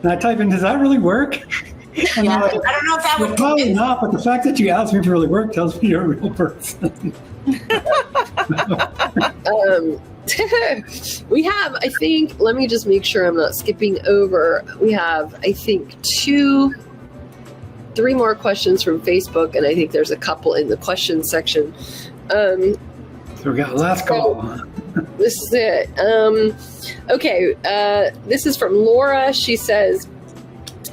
and I type in, does that really work? And yeah, like, I don't know if that would probably not, but the fact that you asked me if it really worked tells me you're a real person. We have, I think, let me just make sure I'm not skipping over. We have, I think, 3 more questions from Facebook, and I think there's a couple in the questions section. So we got a last call. This is it. Okay, this is from Laura. She says,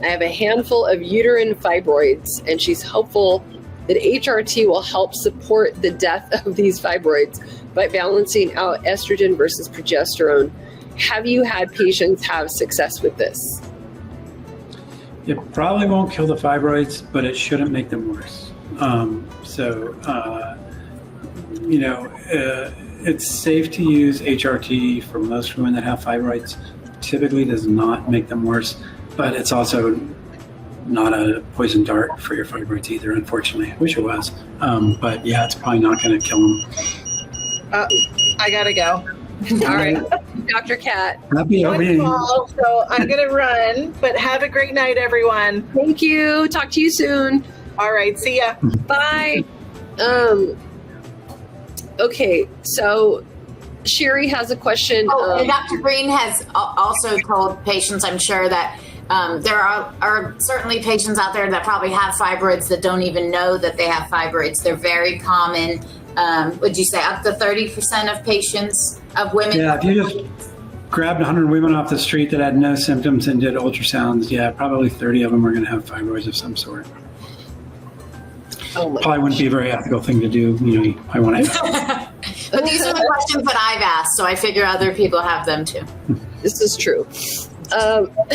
I have a handful of uterine fibroids, and she's hopeful that HRT will help support the death of these fibroids by balancing out estrogen versus progesterone. Have you had patients have success with this? It probably won't kill the fibroids, but it shouldn't make them worse. You know, it's safe to use HRT for most women that have fibroids. Typically does not make them worse, but it's also not a poison dart for your fibroids either, unfortunately. I wish it was. But yeah, it's probably not going to kill them. I gotta go. All right, Dr. Kat. Happy Wonderful. So I'm gonna run, but have a great night, everyone. Thank you. Talk to you soon. All right, see ya. Bye. Okay, so Sherry has a question. And Dr. Green has also told patients, I'm sure, that there are certainly patients out there that probably have fibroids that don't even know that they have fibroids. They're very common. Would you say up to 30% of patients, of women? Yeah, if you just grabbed 100 women off the street that had no symptoms and did ultrasounds, yeah, probably 30 of them are going to have fibroids of some sort. Probably wouldn't be a very ethical thing to do. You know, I want to. But these are the questions that I've asked, so I figure other people have them too. This is true.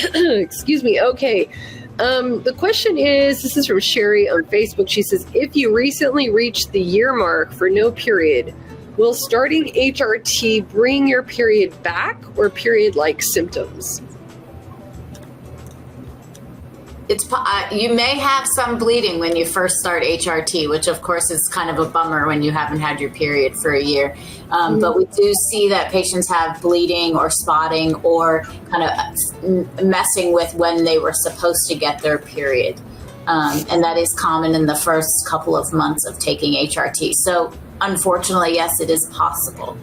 Excuse me. Okay. The question is, this is from Sherry on Facebook. She says, if you recently reached the year mark for no period, will starting HRT bring your period back or period-like symptoms? You may have some bleeding when you first start HRT, which of course is kind of a bummer when you haven't had your period for a year. But we do see that patients have bleeding or spotting or kind of messing with when they were supposed to get their period. And that is common in the first couple of months of taking HRT. So unfortunately, yes, it is possible.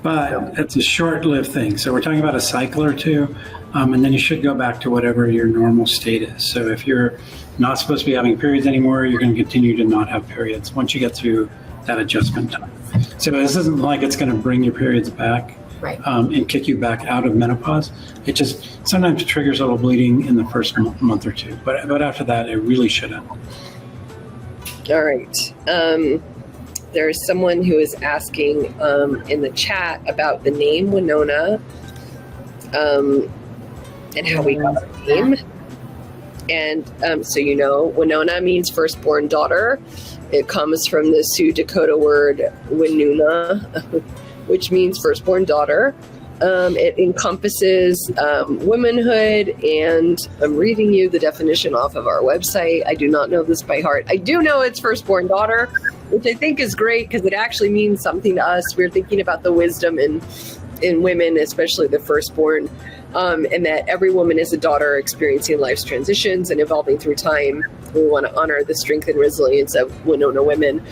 But it's a short-lived thing. So we're talking about a cycle or two. And then you should go back to whatever your normal state is. So if you're not supposed to be having periods anymore, you're going to continue to not have periods once you get through that adjustment time. So this isn't like it's going to bring your periods back, right, and kick you back out of menopause. It just sometimes triggers a little bleeding in the first month or two. But after that, it really shouldn't. All right. There's someone who is asking in the chat about the name Winona. And how we got our name. And so you know, Winona means firstborn daughter. It comes from the Sioux Dakota word Winona, which means firstborn daughter. It encompasses womanhood, and I'm reading you the definition off of our website. I do not know this by heart. I do know it's firstborn daughter, which I think is great because it actually means something to us. We're thinking about the wisdom in women, especially the firstborn, and that every woman is a daughter experiencing life's transitions and evolving through time. We want to honor the strength and resilience of Winona women.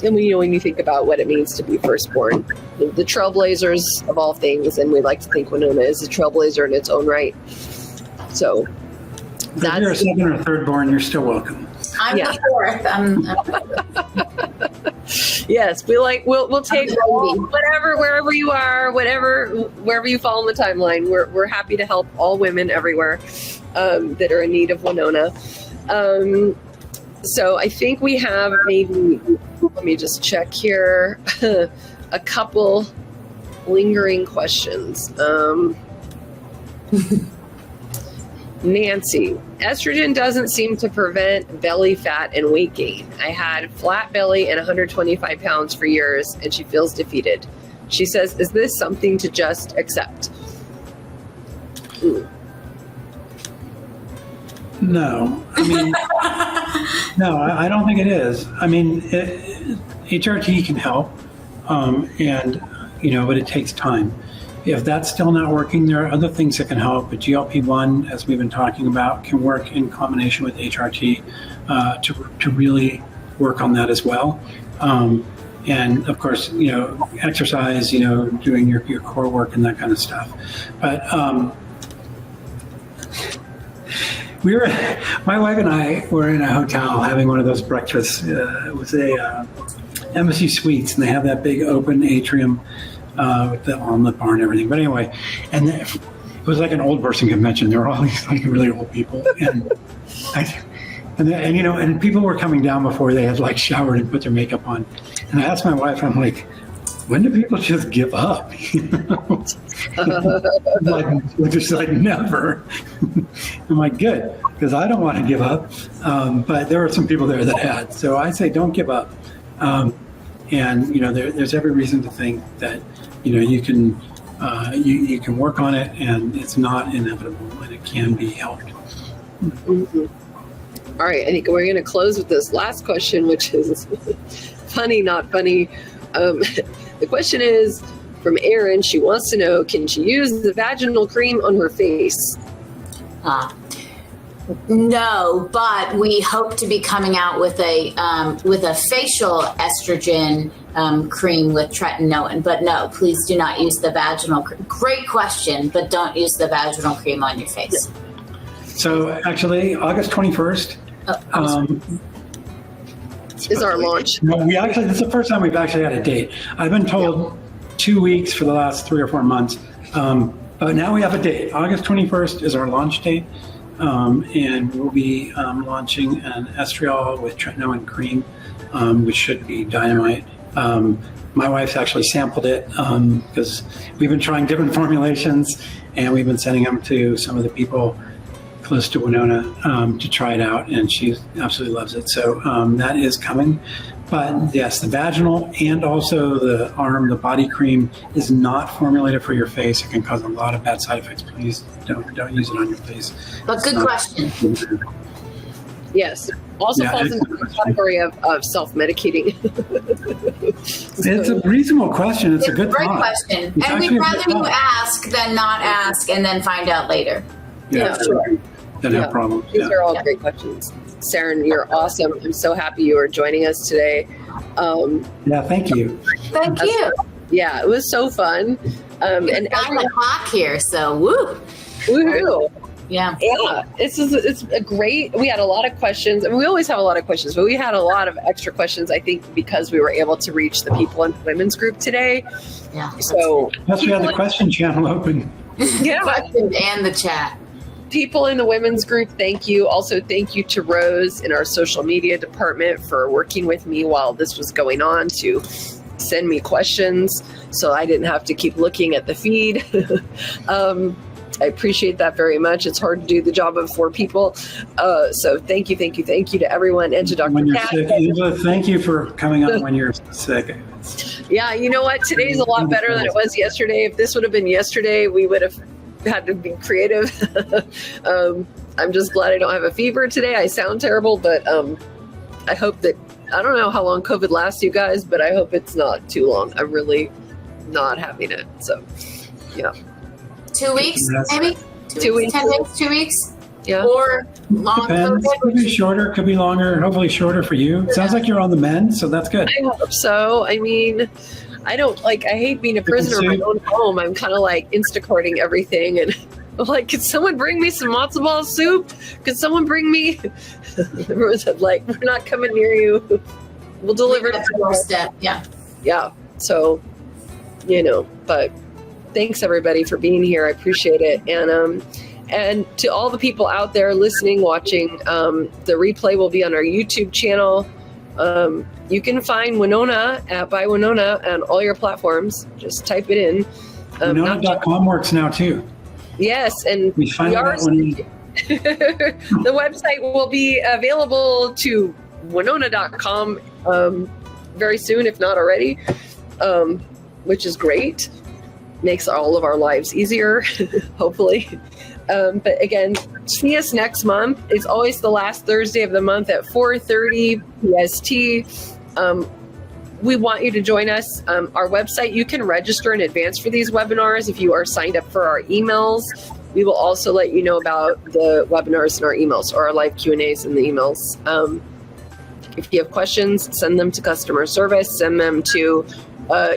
And when you think about what it means to be firstborn, the trailblazers of all things, and we like to think Winona is a trailblazer in its own right. So If you're a second or third born, you're still welcome. I'm Yeah. the fourth. Yes, we'll take whatever, wherever you are, wherever you fall in the timeline. We're happy to help all women everywhere that are in need of Winona. So I think we have maybe, let me just check here, a couple lingering questions. Nancy, estrogen doesn't seem to prevent belly fat and weight gain. I had flat belly and 125 pounds for years, and she feels defeated. She says, is this something to just accept? No, I mean, no, I don't think it is. I mean, HRT can help, and but it takes time. If that's still not working, there are other things that can help. But GLP-1, as we've been talking about, can work in combination with HRT to really work on that as well. And of course, exercise, doing your core work and that kind of stuff. But my wife and I were in a hotel having one of those breakfasts. It was a Embassy Suites, and they have that big open atrium with the omelet bar and everything. But anyway, and it was like an old person convention. There were all these like really old people, and people were coming down before they had like showered and put their makeup on. And I asked my wife, I'm like, when do people just give up? Just like never. I'm like, good, because I don't want to give up. But there were some people there that had. So I say, don't give up. And there's every reason to think that you can work on it, and it's not inevitable, and it can be helped. Mm-hmm. All right, I think we're going to close with this last question, which is funny, not funny. The question is from Erin. She wants to know, can she use the vaginal cream on her face? No, but we hope to be coming out with a facial estrogen cream with tretinoin. But no, please do not use the vaginal cream. Great question, but don't use the vaginal cream on your face. So actually, August 21st is our launch. No, this is the first time we've actually had a date. I've been told 2 weeks for the last 3 or 4 months, but now we have a date. August 21st is our launch date. And we'll be launching an estradiol with tretinoin cream, which should be dynamite. My wife's actually sampled it because we've been trying different formulations, and we've been sending them to some of the people close to Winona to try it out, and she absolutely loves it. So that is coming. But yes, the vaginal and also the body cream is not formulated for your face. It can cause a lot of bad side effects. Please don't use it on your face. But good question. Yes. Also falls into the category of self-medicating. It's a reasonable question. It's a good great thought. question. It's And we'd rather you ask than not ask and then find out later. Yeah, sure. Then have problems. These are all great questions. Saren, you're awesome. I'm so happy you are joining us today. Thank you. Thank you. Yeah, it was so fun. And 9 o'clock here, so woo. Woohoo. Yeah. It's a great, we had a lot of questions, and we always have a lot of questions, but we had a lot of extra questions, I think, because we were able to reach the people in the women's group today. Yeah. So plus we had the question channel open. Yeah. Questions and the chat. People in the women's group, thank you. Also, thank you to Rose in our social media department for working with me while this was going on to send me questions so I didn't have to keep looking at the feed. I appreciate that very much. It's hard to do the job of 4 people. So thank you to everyone, and to Dr. When you're Kat. sick, Angela, thank you for coming on when you're sick. Yeah, you know what? Today's a lot better than it was yesterday. If this would have been yesterday, we would have had to be creative. I'm just glad I don't have a fever today. I sound terrible, but I hope that, I don't know how long COVID lasts, you guys, but I hope it's not too long. I'm really not having it. So, yeah. 2 weeks, maybe? 2 weeks. 10 days, 2 weeks? Yeah. Or long Depends. COVID, Could be shorter, could be longer, hopefully shorter for you. It sounds like you're on the mend, so that's good. I hope so. I mean, I hate being a prisoner of my own home. I'm kind of like Instacarting everything. And I'm like, could someone bring me some matzo ball soup? Could someone bring me? Everyone said, like, we're not coming near you. We'll deliver it at the doorstep. Yeah. Yeah. So, but thanks everybody for being here. I appreciate it. And to all the people out there listening, watching, the replay will be on our YouTube channel. You can find Winona by Winona on all your platforms. Just type it in. Winona.com works now too. Yes, and We find out when the website will be available to Winona.com very soon, if not already, which is great. Makes all of our lives easier, hopefully. But again, see us next month. It's always the last Thursday of the month at 4:30 PST. We want you to join us. Our website, you can register in advance for these webinars if you are signed up for our emails. We will also let you know about the webinars in our emails or our live Q&As in the emails. If you have questions, send them to customer service, send them to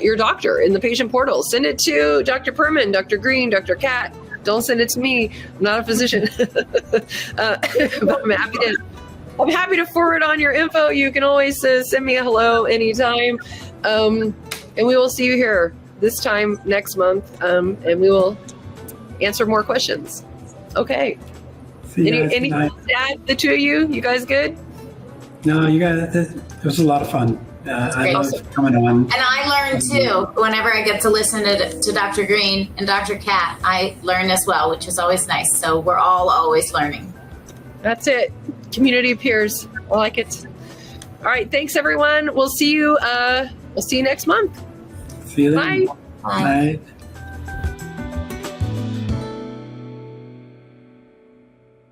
your doctor in the patient portal. Send it to Dr. Perman, Dr. Green, Dr. Kat. Don't send it to me. I'm not a physician. But I'm happy to forward on your info. You can always send me a hello anytime. And we will see you here this time next month. And we will answer more questions. Okay. Anything to add, the two of you? You guys good? No, you guys, it was a lot of fun. I love coming on. And I learn too. Whenever I get to listen to Dr. Green and Dr. Kat, I learn as well, which is always nice. So we're all always learning. That's it. Community of peers. I like it. All right. Thanks, everyone. We'll see you next month. See you then. Bye. Bye. Bye.